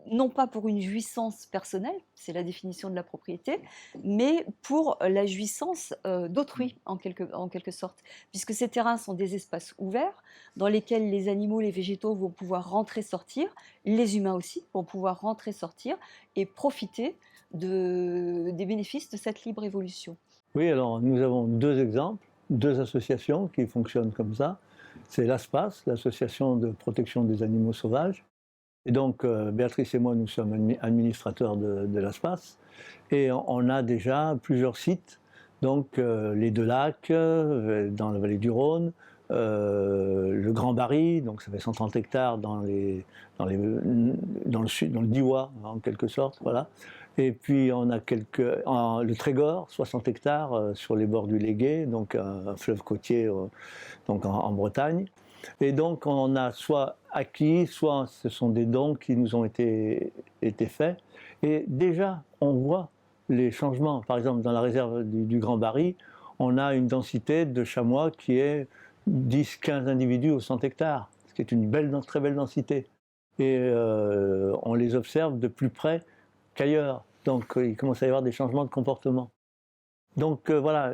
non pas pour une jouissance personnelle, c'est la définition de la propriété, mais pour la jouissance d'autrui, en quelque sorte. Puisque ces terrains sont des espaces ouverts dans lesquels les animaux, les végétaux vont pouvoir rentrer, sortir, les humains aussi vont pouvoir rentrer, sortir et profiter des bénéfices de cette libre évolution. Oui, alors nous avons deux exemples, deux associations qui fonctionnent comme ça. C'est l'ASPAS, l'Association de protection des animaux sauvages. Et donc, Béatrice et moi, nous sommes administrateurs de l'ASPAS. Et on a déjà plusieurs sites, donc les Deux Lacs, dans la vallée du Rhône, le Grand Barry, donc ça fait 130 hectares dans le sud, dans le Diois, en quelque sorte, voilà. Et puis on a le Trégor, 60 hectares sur les bords du Légué, donc un fleuve côtier donc en Bretagne. Et donc on a soit acquis, soit ce sont des dons qui nous ont été faits. Et déjà, on voit les changements. Par exemple, dans la réserve du Grand Barry, on a une densité de chamois qui est 10-15 individus au 100 hectares, ce qui est une très belle densité. Et on les observe de plus près qu'ailleurs. Donc il commence à y avoir des changements de comportement. Donc voilà,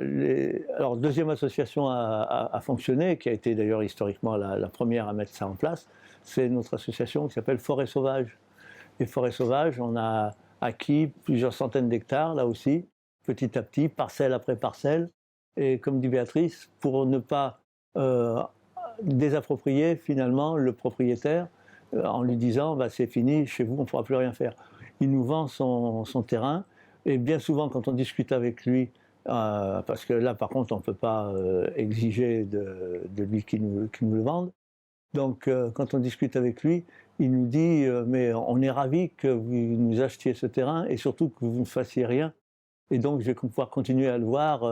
alors deuxième association à fonctionner, qui a été d'ailleurs historiquement la première à mettre ça en place, c'est notre association qui s'appelle Forêt Sauvage. Et Forêt Sauvage, on a acquis plusieurs centaines d'hectares, là aussi, petit à petit, parcelle après parcelle. Et comme dit Béatrice, pour ne pas désapproprier finalement le propriétaire, en lui disant bah, c'est fini, chez vous on ne pourra plus rien faire. Il nous vend son terrain, et bien souvent quand on discute avec lui, parce que là par contre on ne peut pas exiger de lui qu'il nous le vende. Donc quand on discute avec lui, il nous dit mais on est ravis que vous nous achetiez ce terrain et surtout que vous ne fassiez rien. Et donc je vais pouvoir continuer à le voir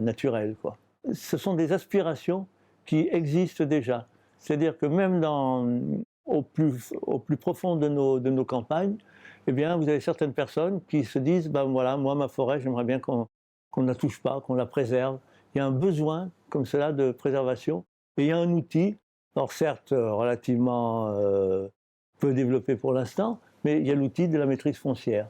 naturel, quoi. Ce sont des aspirations qui existent déjà. C'est-à-dire que même au plus profond de nos campagnes, eh bien, vous avez certaines personnes qui se disent ben voilà, moi ma forêt, j'aimerais bien qu'on ne la touche pas, qu'on la préserve. Il y a un besoin comme cela de préservation. Et il y a un outil, alors certes relativement peu développé pour l'instant, mais il y a l'outil de la maîtrise foncière.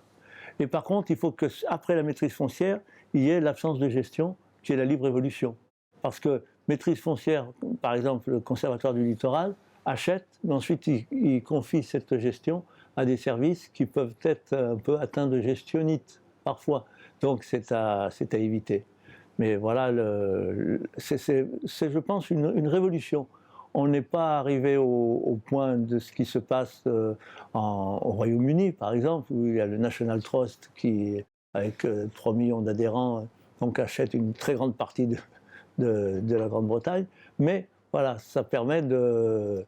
Et par contre, il faut qu'après la maîtrise foncière, il y ait l'absence de gestion, qui est la libre évolution. Parce que maîtrise foncière, par exemple, le Conservatoire du littoral achète, mais ensuite il confie cette gestion à des services qui peuvent être un peu atteints de gestionnite, parfois. Donc c'est à éviter. Mais voilà, c'est je pense, une révolution. On n'est pas arrivé au point de ce qui se passe au Royaume-Uni, par exemple, où il y a le National Trust qui, avec 3 millions d'adhérents, donc achète une très grande partie de la Grande-Bretagne. Mais voilà, ça permet de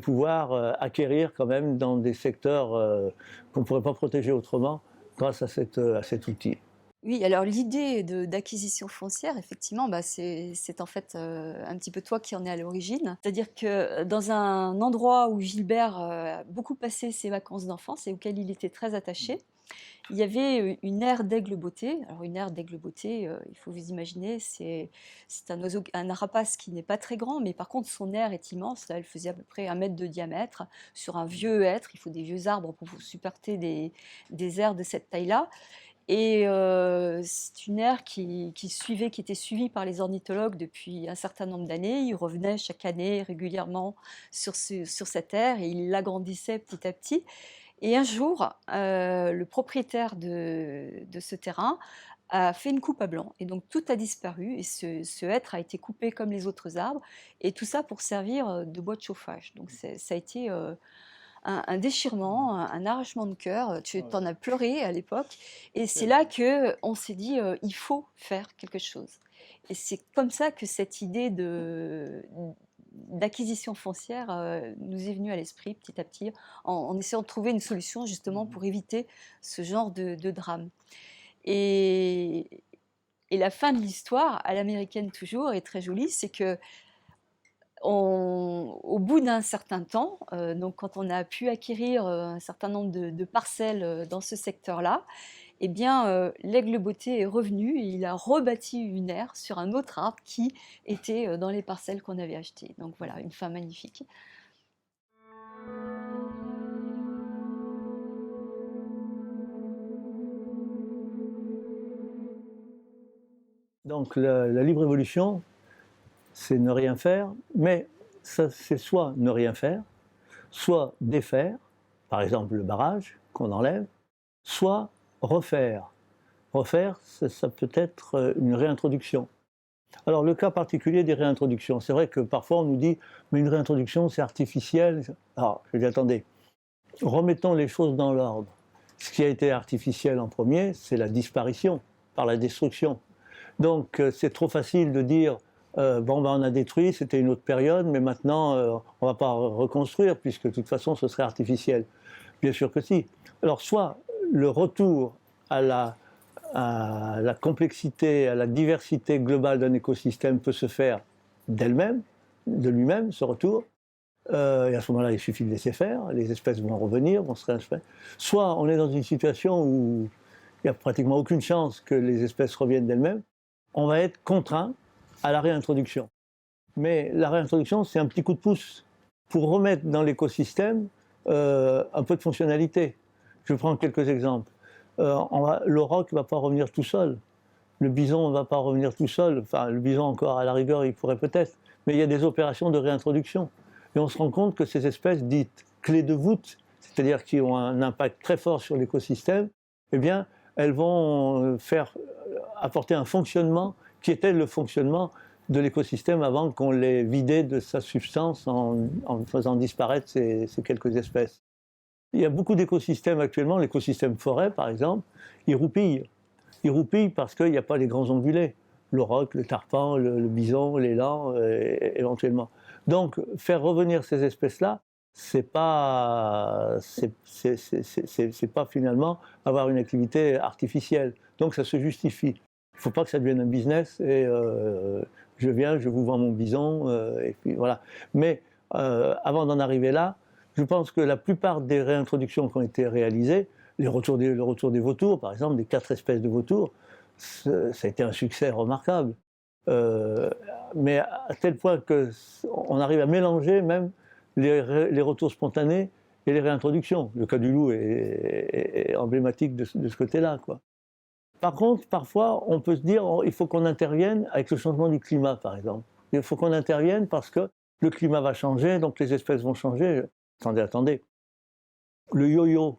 pouvoir acquérir quand même dans des secteurs qu'on ne pourrait pas protéger autrement grâce à cet outil. Oui, alors l'idée d'acquisition foncière, effectivement, bah, c'est en fait un petit peu toi qui en es à l'origine. C'est-à-dire que dans un endroit où Gilbert a beaucoup passé ses vacances d'enfance et auquel il était très attaché, il y avait une aire d'aigle-beauté. Alors une aire d'aigle-beauté, il faut vous imaginer, c'est un oiseau, un arapace qui n'est pas très grand, mais par contre son aire est immense. Là, elle faisait à peu près 1 mètre de diamètre sur un vieux hêtre. Il faut des vieux arbres pour supporter des aires de cette taille-là. Et c'est une aire qui était suivie par les ornithologues depuis un certain nombre d'années. Ils revenaient chaque année régulièrement sur cette aire et ils l'agrandissaient petit à petit. Et un jour, le propriétaire de ce terrain a fait une coupe à blanc et donc tout a disparu et ce hêtre a été coupé comme les autres arbres et tout ça pour servir, de bois de chauffage. Donc ça a été, un déchirement, un arrachement de cœur. Tu en as pleuré à l'époque et c'est là qu'on s'est dit, «Il faut faire quelque chose» et c'est comme ça que cette idée d'acquisition foncière, nous est venue à l'esprit petit à petit, en essayant de trouver une solution justement pour éviter ce genre de drame. Et la fin de l'histoire, à l'américaine toujours, est très jolie, c'est que au bout d'un certain temps, donc quand on a pu acquérir un certain nombre de parcelles dans ce secteur-là, eh bien, l'aigle botté est revenu et il a rebâti une aire sur un autre arbre qui était dans les parcelles qu'on avait achetées. Donc voilà, une fin magnifique. Donc la libre évolution, c'est ne rien faire, mais ça, c'est soit ne rien faire, soit défaire, par exemple le barrage qu'on enlève, soit refaire. Refaire, ça peut être une réintroduction. Alors le cas particulier des réintroductions, c'est vrai que parfois on nous dit mais une réintroduction c'est artificiel. Alors je dis attendez, remettons les choses dans l'ordre. Ce qui a été artificiel en premier, c'est la disparition par la destruction. Donc c'est trop facile de dire bon ben on a détruit, c'était une autre période, mais maintenant on ne va pas reconstruire puisque de toute façon ce serait artificiel. Bien sûr que si. Alors soit le retour à la complexité, à la diversité globale d'un écosystème peut se faire d'elle-même, de lui-même, ce retour. Et à ce moment-là, il suffit de laisser faire, les espèces vont revenir, vont se réinstaller. Soit on est dans une situation où il n'y a pratiquement aucune chance que les espèces reviennent d'elles-mêmes, on va être contraint à la réintroduction. Mais la réintroduction, c'est un petit coup de pouce pour remettre dans l'écosystème un peu de fonctionnalité. Je prends quelques exemples. Le roc ne va pas revenir tout seul. Le bison ne va pas revenir tout seul. Enfin, le bison encore, à la rigueur, il pourrait peut-être. Mais il y a des opérations de réintroduction. Et on se rend compte que ces espèces dites clés de voûte, c'est-à-dire qui ont un impact très fort sur l'écosystème, eh bien, elles vont apporter un fonctionnement qui était le fonctionnement de l'écosystème avant qu'on l'ait vidé de sa substance en faisant disparaître ces quelques espèces. Il y a beaucoup d'écosystèmes actuellement, l'écosystème forêt par exemple, il roupille. Il roupille parce qu'il n'y a pas les grands ongulés, le roc, le tarpan, le bison, l'élan, éventuellement. Donc faire revenir ces espèces-là, c'est pas finalement avoir une activité artificielle. Donc ça se justifie. Il ne faut pas que ça devienne un business et je viens, je vous vends mon bison et puis voilà. Mais avant d'en arriver là, je pense que la plupart des réintroductions qui ont été réalisées, le retour des vautours, par exemple, des 4 espèces de vautours, ça a été un succès remarquable. Mais à tel point qu'on arrive à mélanger même les retours spontanés et les réintroductions. Le cas du loup est emblématique de ce côté-là, quoi. Par contre, parfois, on peut se dire il faut qu'on intervienne avec le changement du climat, par exemple. Il faut qu'on intervienne parce que le climat va changer, donc les espèces vont changer. Attendez. Le yo-yo,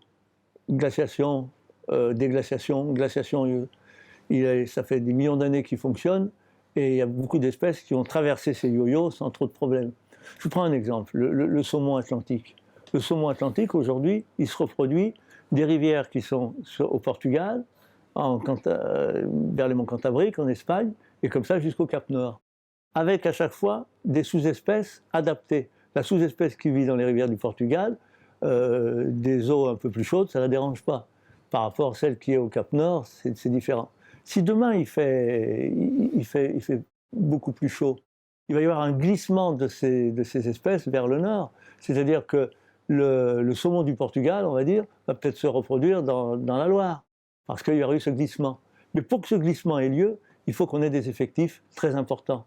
glaciation, déglaciation, glaciation, ça fait des millions d'années qu'il fonctionne, et il y a beaucoup d'espèces qui ont traversé ces yo-yos sans trop de problèmes. Je vous prends un exemple, le saumon atlantique. Le saumon atlantique, aujourd'hui, il se reproduit des rivières qui sont au Portugal, vers les monts Cantabriques, en Espagne, et comme ça jusqu'au Cap Nord. Avec à chaque fois des sous-espèces adaptées. La sous-espèce qui vit dans les rivières du Portugal, des eaux un peu plus chaudes, ça ne la dérange pas. Par rapport à celle qui est au Cap Nord, c'est différent. Si demain il fait beaucoup plus chaud, il va y avoir un glissement de ces espèces vers le nord. C'est-à-dire que le saumon du Portugal, on va dire, va peut-être se reproduire dans la Loire, parce qu'il y aura eu ce glissement. Mais pour que ce glissement ait lieu, il faut qu'on ait des effectifs très importants.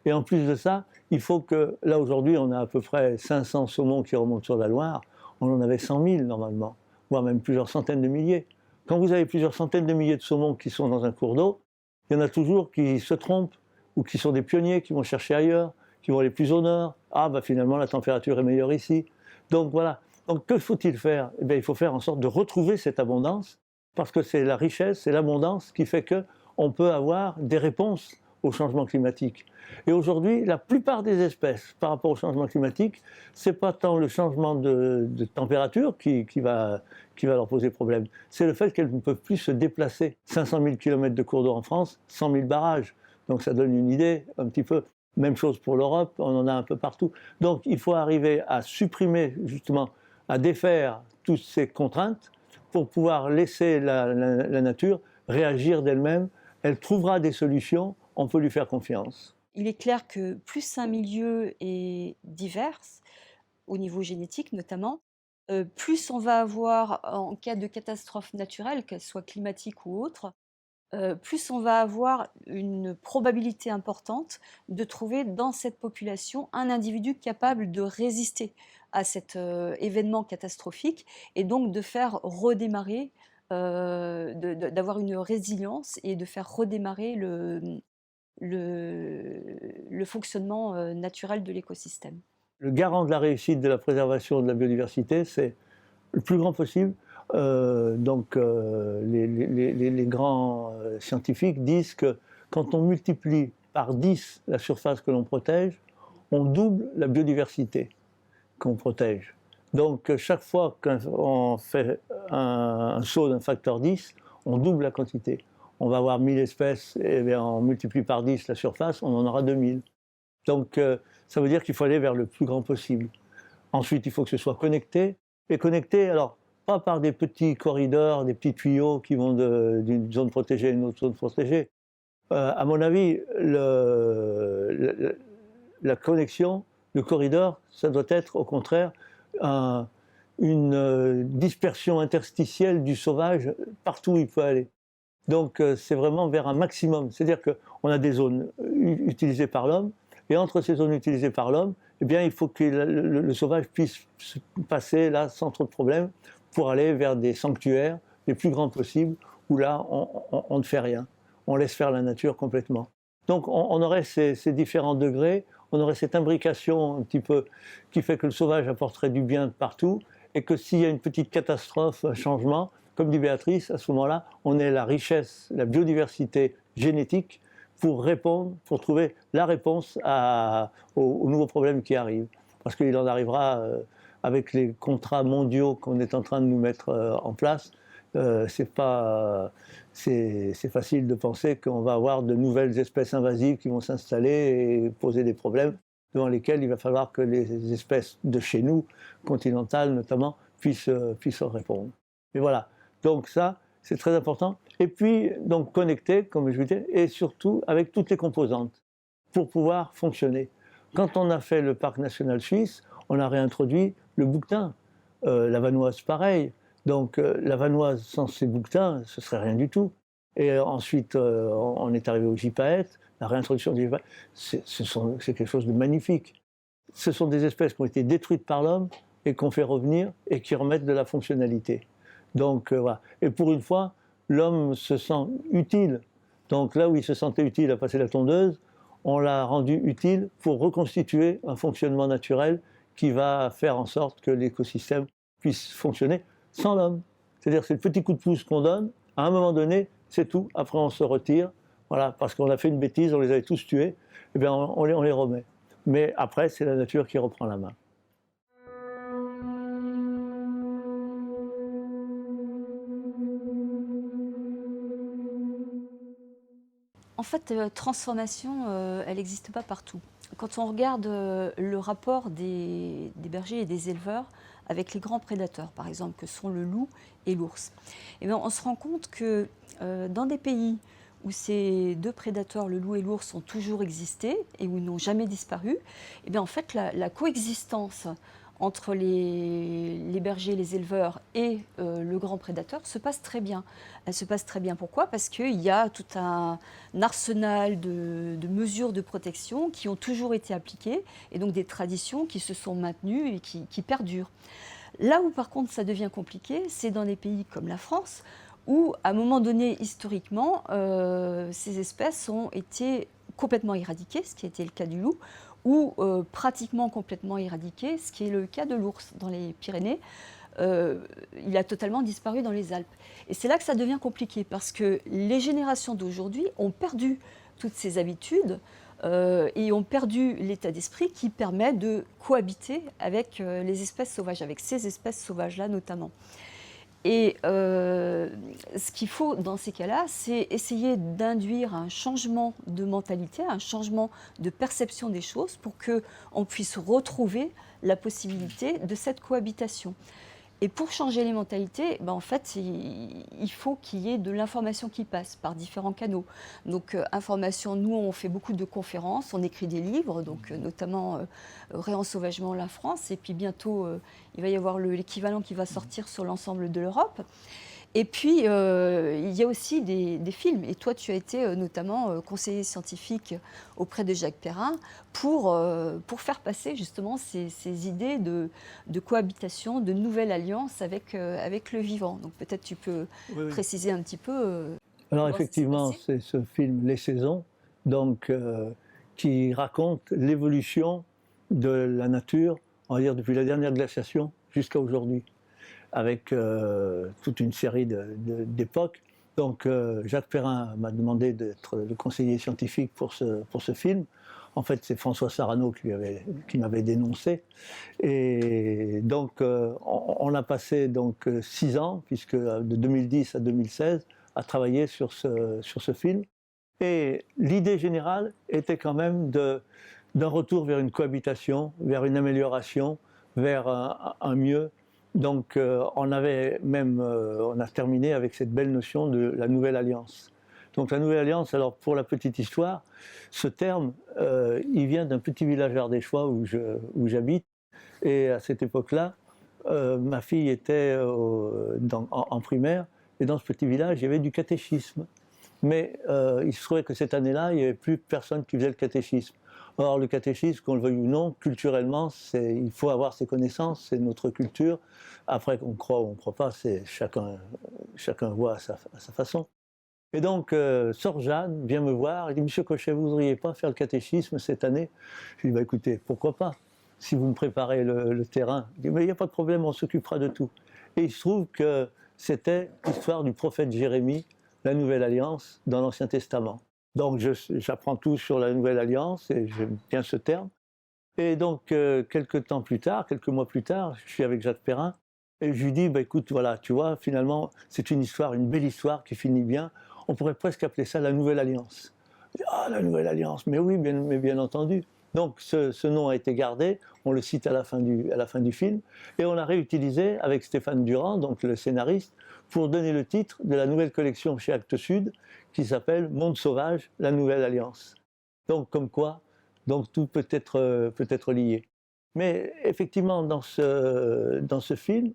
Et en plus de ça, il faut que, là aujourd'hui, on a à peu près 500 saumons qui remontent sur la Loire, on en avait 100 000 normalement, voire même plusieurs centaines de milliers. Quand vous avez plusieurs centaines de milliers de saumons qui sont dans un cours d'eau, il y en a toujours qui se trompent ou qui sont des pionniers, qui vont chercher ailleurs, qui vont aller plus au nord. Ah, bah finalement, la température est meilleure ici. Donc voilà. Donc que faut-il faire? Eh bien, il faut faire en sorte de retrouver cette abondance, parce que c'est la richesse, c'est l'abondance qui fait qu'on peut avoir des réponses au changement climatique. Et aujourd'hui, la plupart des espèces, par rapport au changement climatique, ce n'est pas tant le changement de température qui va leur poser problème, c'est le fait qu'elles ne peuvent plus se déplacer. 500 000 km de cours d'eau en France, 100 000 barrages. Donc ça donne une idée un petit peu. Même chose pour l'Europe, on en a un peu partout. Donc il faut arriver à supprimer, justement, à défaire toutes ces contraintes pour pouvoir laisser la nature réagir d'elle-même. Elle trouvera des solutions, on peut lui faire confiance. Il est clair que plus un milieu est divers, au niveau génétique notamment, plus on va avoir, en cas de catastrophe naturelle, qu'elle soit climatique ou autre, plus on va avoir une probabilité importante de trouver dans cette population un individu capable de résister à cet événement catastrophique et donc de faire redémarrer, d'avoir une résilience et de faire redémarrer le fonctionnement naturel de l'écosystème. Le garant de la réussite de la préservation de la biodiversité, c'est le plus grand possible. Les grands scientifiques disent que quand on multiplie par 10 la surface que l'on protège, on double la biodiversité qu'on protège. Donc chaque fois qu'on fait un saut d'un facteur 10, on double la quantité. On va avoir 1000 espèces, et bien on multiplie par 10 la surface, on en aura 2000. Donc ça veut dire qu'il faut aller vers le plus grand possible. Ensuite, il faut que ce soit connecté. Et connecté, alors, pas par des petits corridors, des petits tuyaux qui vont d'une zone protégée à une autre zone protégée. À mon avis, la connexion, le corridor, ça doit être au contraire une dispersion interstitielle du sauvage partout où il peut aller. Donc c'est vraiment vers un maximum. C'est-à-dire qu'on a des zones utilisées par l'homme, et entre ces zones utilisées par l'homme, eh bien, il faut que le sauvage puisse passer là sans trop de problèmes pour aller vers des sanctuaires les plus grands possibles, où là, on ne fait rien. On laisse faire la nature complètement. Donc on aurait ces différents degrés, on aurait cette imbrication un petit peu qui fait que le sauvage apporterait du bien partout, et que s'il y a une petite catastrophe, un changement, comme dit Béatrice, à ce moment-là, on ait la richesse, la biodiversité génétique pour répondre, pour trouver la réponse aux nouveaux problèmes qui arrivent. Parce qu'il en arrivera avec les contrats mondiaux qu'on est en train de nous mettre en place. C'est facile de penser qu'on va avoir de nouvelles espèces invasives qui vont s'installer et poser des problèmes devant lesquels il va falloir que les espèces de chez nous, continentales notamment, puissent répondre. Et voilà. Donc ça, c'est très important. Et puis, donc connecté, comme je vous disais, et surtout avec toutes les composantes pour pouvoir fonctionner. Quand on a fait le parc national suisse, on a réintroduit le bouquetin. La vanoise, pareil. Donc la vanoise sans ses bouquetins, ce serait rien du tout. Et ensuite, on est arrivé au gypaète, la réintroduction du gypaète. C'est quelque chose de magnifique. Ce sont des espèces qui ont été détruites par l'homme et qu'on fait revenir et qui remettent de la fonctionnalité. Donc voilà. Et pour une fois, l'homme se sent utile. Donc là où il se sentait utile à passer la tondeuse, on l'a rendu utile pour reconstituer un fonctionnement naturel qui va faire en sorte que l'écosystème puisse fonctionner sans l'homme. C'est-à-dire c'est le petit coup de pouce qu'on donne, à un moment donné, c'est tout. Après on se retire, voilà, parce qu'on a fait une bêtise, on les avait tous tués, et bien on les remet. Mais après, c'est la nature qui reprend la main. En fait, transformation, elle n'existe pas partout. Quand on regarde le rapport des bergers et des éleveurs avec les grands prédateurs, par exemple, que sont le loup et l'ours, eh bien, on se rend compte que dans des pays où ces deux prédateurs, le loup et l'ours, ont toujours existé et où ils n'ont jamais disparu, eh bien, en fait, la coexistence entre les bergers, les éleveurs et le grand prédateur se passe très bien. Elle se passe très bien. Pourquoi? Parce qu'il y a tout un arsenal de mesures de protection qui ont toujours été appliquées et donc des traditions qui se sont maintenues et qui perdurent. Là où par contre ça devient compliqué, c'est dans des pays comme la France où, à un moment donné, historiquement, ces espèces ont été complètement éradiquées, ce qui a été le cas du loup, ou pratiquement complètement éradiquées, ce qui est le cas de l'ours dans les Pyrénées. Il a totalement disparu dans les Alpes. Et c'est là que ça devient compliqué, parce que les générations d'aujourd'hui ont perdu toutes ces habitudes et ont perdu l'état d'esprit qui permet de cohabiter avec les espèces sauvages, avec ces espèces sauvages-là notamment. Et ce qu'il faut dans ces cas-là, c'est essayer d'induire un changement de mentalité, un changement de perception des choses pour qu'on puisse retrouver la possibilité de cette cohabitation. Et pour changer les mentalités, en fait, il faut qu'il y ait de l'information qui passe par différents canaux. Donc, information, nous, on fait beaucoup de conférences, on écrit des livres, donc notamment Réensauvagement la France, et puis bientôt, il va y avoir l'équivalent qui va sortir sur l'ensemble de l'Europe. Et puis, il y a aussi des films. Et toi, tu as été notamment conseiller scientifique auprès de Jacques Perrin pour faire passer justement ces idées de cohabitation, de nouvelle alliance avec le vivant. Donc peut-être tu peux préciser un petit peu. Alors effectivement, c'est ce film Les Saisons, donc, qui raconte l'évolution de la nature, on va dire depuis la dernière glaciation jusqu'à aujourd'hui, avec toute une série d'époques. Donc Jacques Perrin m'a demandé d'être le conseiller scientifique pour ce film. En fait, c'est François Sarano qui m'avait dénoncé. Et donc, on a passé donc 6 ans, puisque de 2010 à 2016, à travailler sur ce film. Et l'idée générale était quand même d'un retour vers une cohabitation, vers une amélioration, vers un mieux. Donc on a terminé avec cette belle notion de la Nouvelle Alliance. Donc la Nouvelle Alliance, alors pour la petite histoire, ce terme, il vient d'un petit village ardéchois où j'habite. Et à cette époque-là, ma fille était en primaire, et dans ce petit village, il y avait du catéchisme. Mais il se trouvait que cette année-là, il n'y avait plus personne qui faisait le catéchisme. Or, le catéchisme, qu'on le veuille ou non, culturellement, il faut avoir ses connaissances, c'est notre culture. Après, qu'on croit ou on ne croit pas, c'est chacun voit à sa façon. Et donc, sœur Jeanne vient me voir et dit « Monsieur Cochet, vous ne voudriez pas faire le catéchisme cette année ?» Je lui dis « Écoutez, pourquoi pas, si vous me préparez le terrain. » Il dit « Mais il n'y a pas de problème, on s'occupera de tout. » Et il se trouve que c'était l'histoire du prophète Jérémie, la Nouvelle Alliance, dans l'Ancien Testament. Donc j'apprends tout sur la Nouvelle Alliance, et j'aime bien ce terme. Et donc quelques mois plus tard, je suis avec Jacques Perrin, et je lui dis, écoute, voilà, tu vois, finalement, c'est une belle histoire qui finit bien. On pourrait presque appeler ça la Nouvelle Alliance. Ah, la Nouvelle Alliance, mais oui, bien entendu. Donc ce nom a été gardé, on le cite à la fin du film, et on l'a réutilisé avec Stéphane Durand, donc le scénariste, pour donner le titre de la nouvelle collection chez Actes Sud, qui s'appelle Monde Sauvage, la Nouvelle Alliance. Donc comme quoi, donc tout peut être lié. Mais effectivement, dans ce film,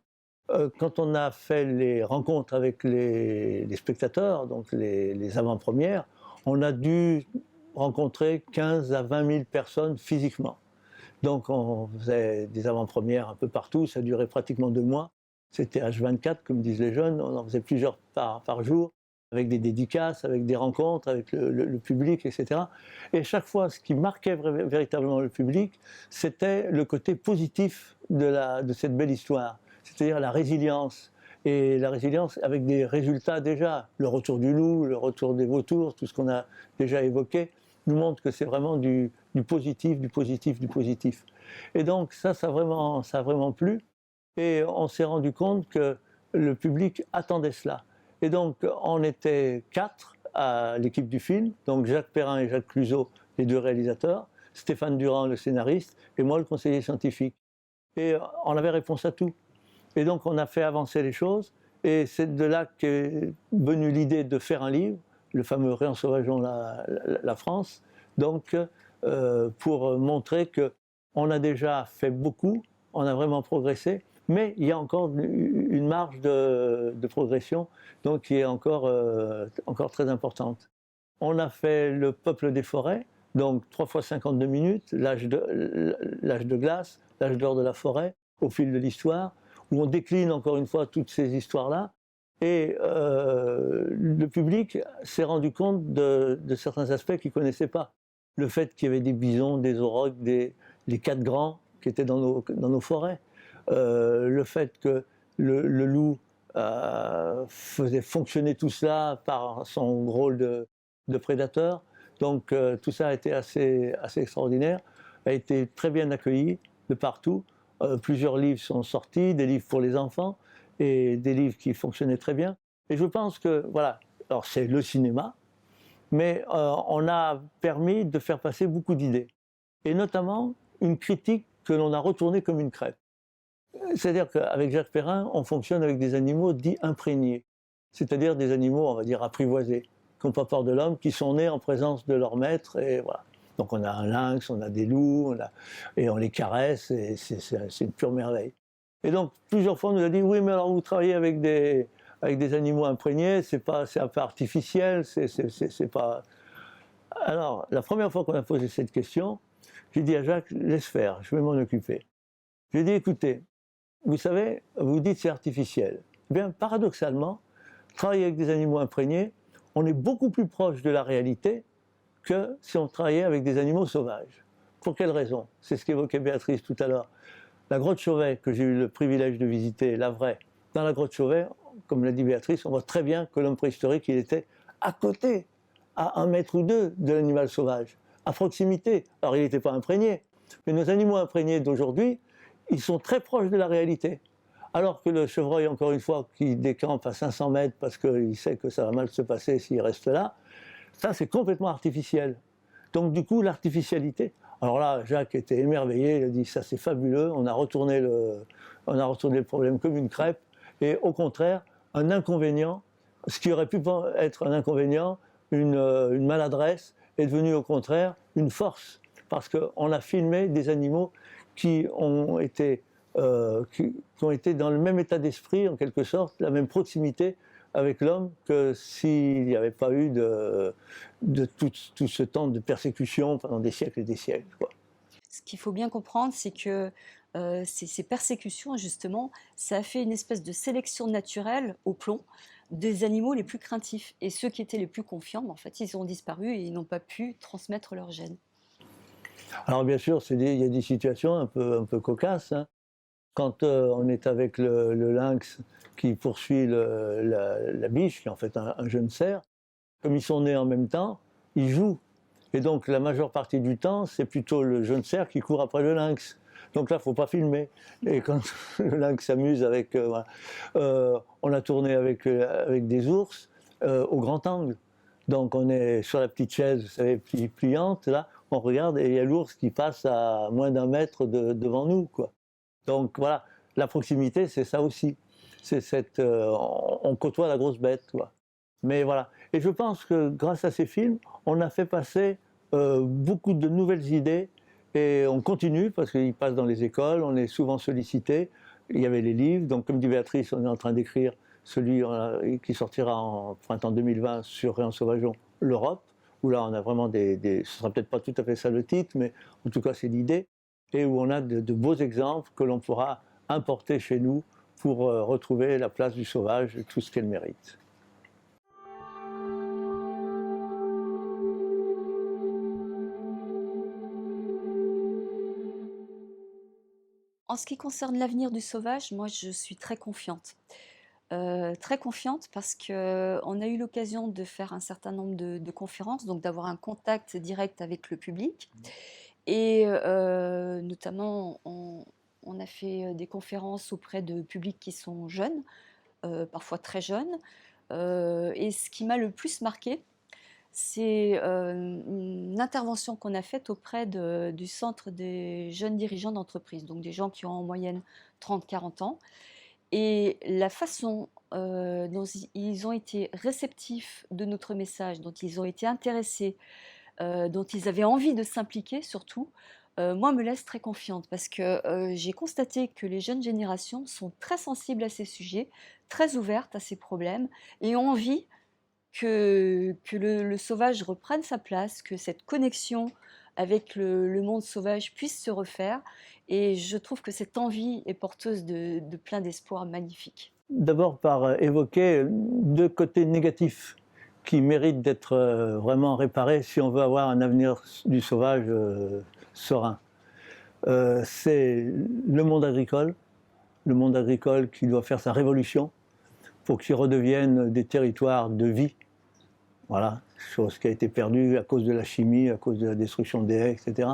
quand on a fait les rencontres avec les spectateurs, donc les avant-premières, on a dû rencontrer 15 à 20 000 personnes physiquement. Donc on faisait des avant-premières un peu partout, ça durait pratiquement 2 mois. C'était H24, comme disent les jeunes, on en faisait plusieurs par jour, avec des dédicaces, avec des rencontres, avec le public, etc. Et chaque fois, ce qui marquait véritablement le public, c'était le côté positif de cette belle histoire, c'est-à-dire la résilience. Et la résilience avec des résultats déjà, le retour du loup, le retour des vautours, tout ce qu'on a déjà évoqué, nous montre que c'est vraiment du positif, du positif, du positif. Et donc ça a vraiment plu. Et on s'est rendu compte que le public attendait cela. Et donc on était 4 à l'équipe du film, donc Jacques Perrin et Jacques Cluzot, les 2 réalisateurs, Stéphane Durand, le scénariste, et moi, le conseiller scientifique. Et on avait réponse à tout. Et donc on a fait avancer les choses, et c'est de là qu'est venue l'idée de faire un livre, le fameux Réensauvageons la France, donc pour montrer qu'on a déjà fait beaucoup, on a vraiment progressé, mais il y a encore une marge de progression, donc qui est encore très importante. On a fait le peuple des forêts, donc 3 fois 52 minutes, l'âge de glace, l'âge d'or de la forêt, au fil de l'histoire, où on décline encore une fois toutes ces histoires-là. Et le public s'est rendu compte de certains aspects qu'il ne connaissait pas. Le fait qu'il y avait des bisons, des aurochs, les quatre grands qui étaient dans nos forêts. Le fait que le loup faisait fonctionner tout cela par son rôle de prédateur. Donc tout ça a été assez extraordinaire, a été très bien accueilli de partout. Plusieurs livres sont sortis, des livres pour les enfants et des livres qui fonctionnaient très bien. Et je pense que, voilà, alors c'est le cinéma, mais on a permis de faire passer beaucoup d'idées. Et notamment une critique que l'on a retournée comme une crêpe. C'est-à-dire qu'avec Jacques Perrin, on fonctionne avec des animaux dits imprégnés, c'est-à-dire des animaux, on va dire, apprivoisés, qui n'ont pas peur de l'homme, qui sont nés en présence de leur maître, et voilà. Donc on a un lynx, on a des loups, et on les caresse, et c'est une pure merveille. Et donc plusieurs fois on nous a dit, oui, mais alors vous travaillez avec des animaux imprégnés, c'est un peu artificiel, c'est pas... Alors, la première fois qu'on a posé cette question, j'ai dit à Jacques, laisse faire, je vais m'en occuper. Je lui ai dit, écoutez, vous savez, vous dites c'est artificiel. Eh bien, paradoxalement, travailler avec des animaux imprégnés, on est beaucoup plus proche de la réalité que si on travaillait avec des animaux sauvages. Pour quelle raison? C'est ce qu'évoquait Béatrice tout à l'heure. La grotte Chauvet, que j'ai eu le privilège de visiter, la vraie, dans la grotte Chauvet, comme l'a dit Béatrice, on voit très bien que l'homme préhistorique, il était à côté, à 1 mètre ou 2 de l'animal sauvage, à proximité. Alors il n'était pas imprégné, mais nos animaux imprégnés d'aujourd'hui, ils sont très proches de la réalité. Alors que le chevreuil, encore une fois, qui décampe à 500 mètres parce qu'il sait que ça va mal se passer s'il reste là, ça c'est complètement artificiel. Donc du coup, l'artificialité... Alors là, Jacques était émerveillé, il a dit ça c'est fabuleux, on a retourné le problème comme une crêpe, et au contraire, un inconvénient, ce qui aurait pu être un inconvénient, une maladresse, est devenu au contraire une force, parce qu'on a filmé des animaux qui ont été dans le même état d'esprit, en quelque sorte, la même proximité avec l'homme que s'il n'y avait pas eu de tout ce temps de persécution pendant des siècles et des siècles, quoi. Ce qu'il faut bien comprendre, c'est que ces persécutions, justement, ça a fait une espèce de sélection naturelle au plomb des animaux les plus craintifs. Et ceux qui étaient les plus confiants, en fait, ils ont disparu et ils n'ont pas pu transmettre leurs gènes. Alors bien sûr, il y a des situations un peu cocasses, hein. Quand on est avec le lynx qui poursuit la biche, qui est en fait un jeune cerf, comme ils sont nés en même temps, ils jouent. Et donc la majeure partie du temps, c'est plutôt le jeune cerf qui court après le lynx. Donc là, il ne faut pas filmer. Et quand le lynx s'amuse avec... voilà. On a tourné avec des ours au grand angle. Donc on est sur la petite chaise, vous savez, pliante, là, on regarde et il y a l'ours qui passe à moins d'1 mètre devant nous, quoi. Donc voilà, la proximité, c'est ça aussi. C'est on côtoie la grosse bête, quoi. Mais voilà. Et je pense que grâce à ces films, on a fait passer beaucoup de nouvelles idées et on continue parce qu'ils passent dans les écoles, on est souvent sollicité. Il y avait les livres, donc comme dit Béatrice, on est en train d'écrire celui qui sortira en printemps 2020 sur Réan Sauvageon, l'Europe, où là on a vraiment ce sera peut-être pas tout à fait ça le titre, mais en tout cas c'est l'idée, et où on a de beaux exemples que l'on pourra importer chez nous pour retrouver la place du sauvage et tout ce qu'elle mérite. En ce qui concerne l'avenir du sauvage, moi je suis très confiante. Très confiante parce qu'on a eu l'occasion de faire un certain nombre de conférences, donc d'avoir un contact direct avec le public. Et notamment, on a fait des conférences auprès de publics qui sont jeunes, parfois très jeunes. Et ce qui m'a le plus marqué, c'est une intervention qu'on a faite auprès du Centre des jeunes dirigeants d'entreprise, donc des gens qui ont en moyenne 30-40 ans. Et la façon dont ils ont été réceptifs de notre message, dont ils ont été intéressés, dont ils avaient envie de s'impliquer surtout, moi me laisse très confiante parce que j'ai constaté que les jeunes générations sont très sensibles à ces sujets, très ouvertes à ces problèmes et ont envie que le sauvage reprenne sa place, que cette connexion avec le monde sauvage puisse se refaire. Et je trouve que cette envie est porteuse de plein d'espoirs magnifiques. D'abord par évoquer deux côtés négatifs qui méritent d'être vraiment réparés si on veut avoir un avenir du sauvage serein. C'est le monde agricole qui doit faire sa révolution pour qu'il redevienne des territoires de vie. Voilà, chose qui a été perdue à cause de la chimie, à cause de la destruction des haies, etc.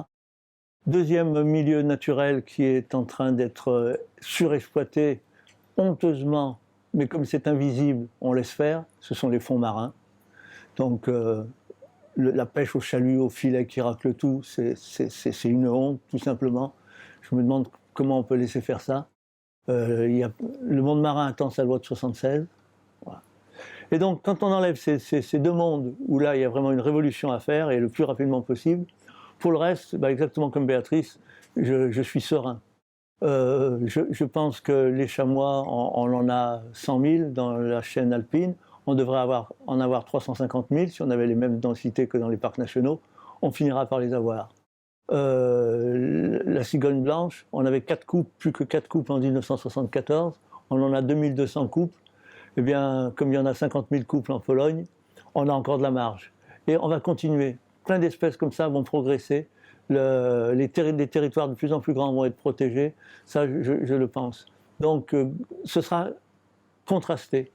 Deuxième milieu naturel qui est en train d'être surexploité honteusement, mais comme c'est invisible, on laisse faire, ce sont les fonds marins. Donc la pêche au chalut, au filet qui racle tout, c'est une honte, tout simplement. Je me demande comment on peut laisser faire ça. Le monde marin attend sa loi de 76. Voilà. Et donc, quand on enlève ces deux mondes, où là, il y a vraiment une révolution à faire, et le plus rapidement possible, pour le reste, bah, exactement comme Béatrice, je suis serein. Je pense que les chamois, on en a 100 000 dans la chaîne alpine. On devrait en avoir 350 000 si on avait les mêmes densités que dans les parcs nationaux. On finira par les avoir. La cigogne blanche, on avait 4 couples, plus que 4 couples en 1974. On en a 2200 couples. Eh bien, comme il y en a 50 000 couples en Pologne, on a encore de la marge. Et on va continuer. Plein d'espèces comme ça vont progresser. Les territoires de plus en plus grands vont être protégés. Ça, je le pense. Donc, ce sera contrasté.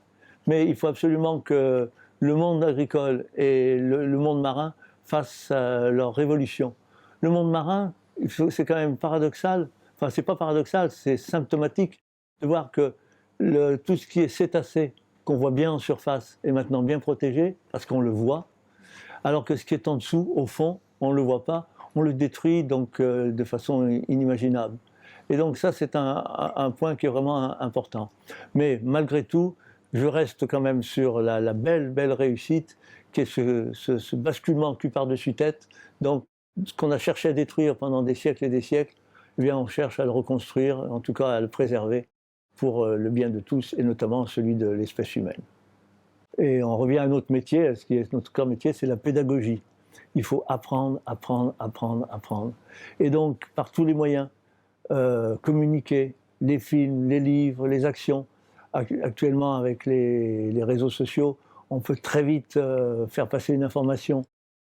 Mais il faut absolument que le monde agricole et le monde marin fassent leur révolution. Le monde marin, c'est quand même paradoxal. Enfin, c'est pas paradoxal, c'est symptomatique de voir que tout ce qui est cétacé, qu'on voit bien en surface, est maintenant bien protégé, parce qu'on le voit, alors que ce qui est en dessous, au fond, on ne le voit pas, on le détruit donc de façon inimaginable. Et donc ça, c'est un point qui est vraiment important. Mais malgré tout, je reste quand même sur la belle réussite, qui est ce basculement cul par-dessus tête. Donc, ce qu'on a cherché à détruire pendant des siècles et des siècles, eh bien, on cherche à le reconstruire, en tout cas à le préserver pour le bien de tous, et notamment celui de l'espèce humaine. Et on revient à un autre métier, ce qui est notre corps métier, c'est la pédagogie. Il faut apprendre. Et donc, par tous les moyens, communiquer, les films, les livres, les actions. Actuellement, avec les réseaux sociaux, on peut très vite faire passer une information.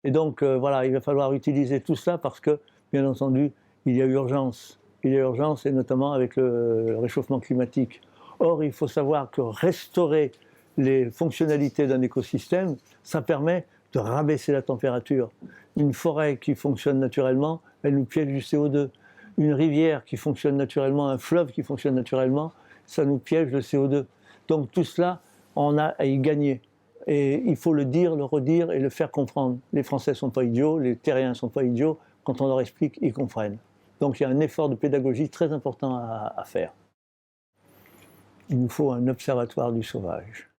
Et donc, voilà, il va falloir utiliser tout ça parce que, bien entendu, il y a urgence. Il y a urgence, et notamment avec le réchauffement climatique. Or, il faut savoir que restaurer les fonctionnalités d'un écosystème, ça permet de rabaisser la température. Une forêt qui fonctionne naturellement, elle nous piège du CO2. Une rivière qui fonctionne naturellement, un fleuve qui fonctionne naturellement, ça nous piège le CO2. Donc tout cela, on a à y gagner. Et il faut le dire, le redire et le faire comprendre. Les Français ne sont pas idiots, les Terriens ne sont pas idiots. Quand on leur explique, ils comprennent. Donc il y a un effort de pédagogie très important à faire. Il nous faut un observatoire du sauvage.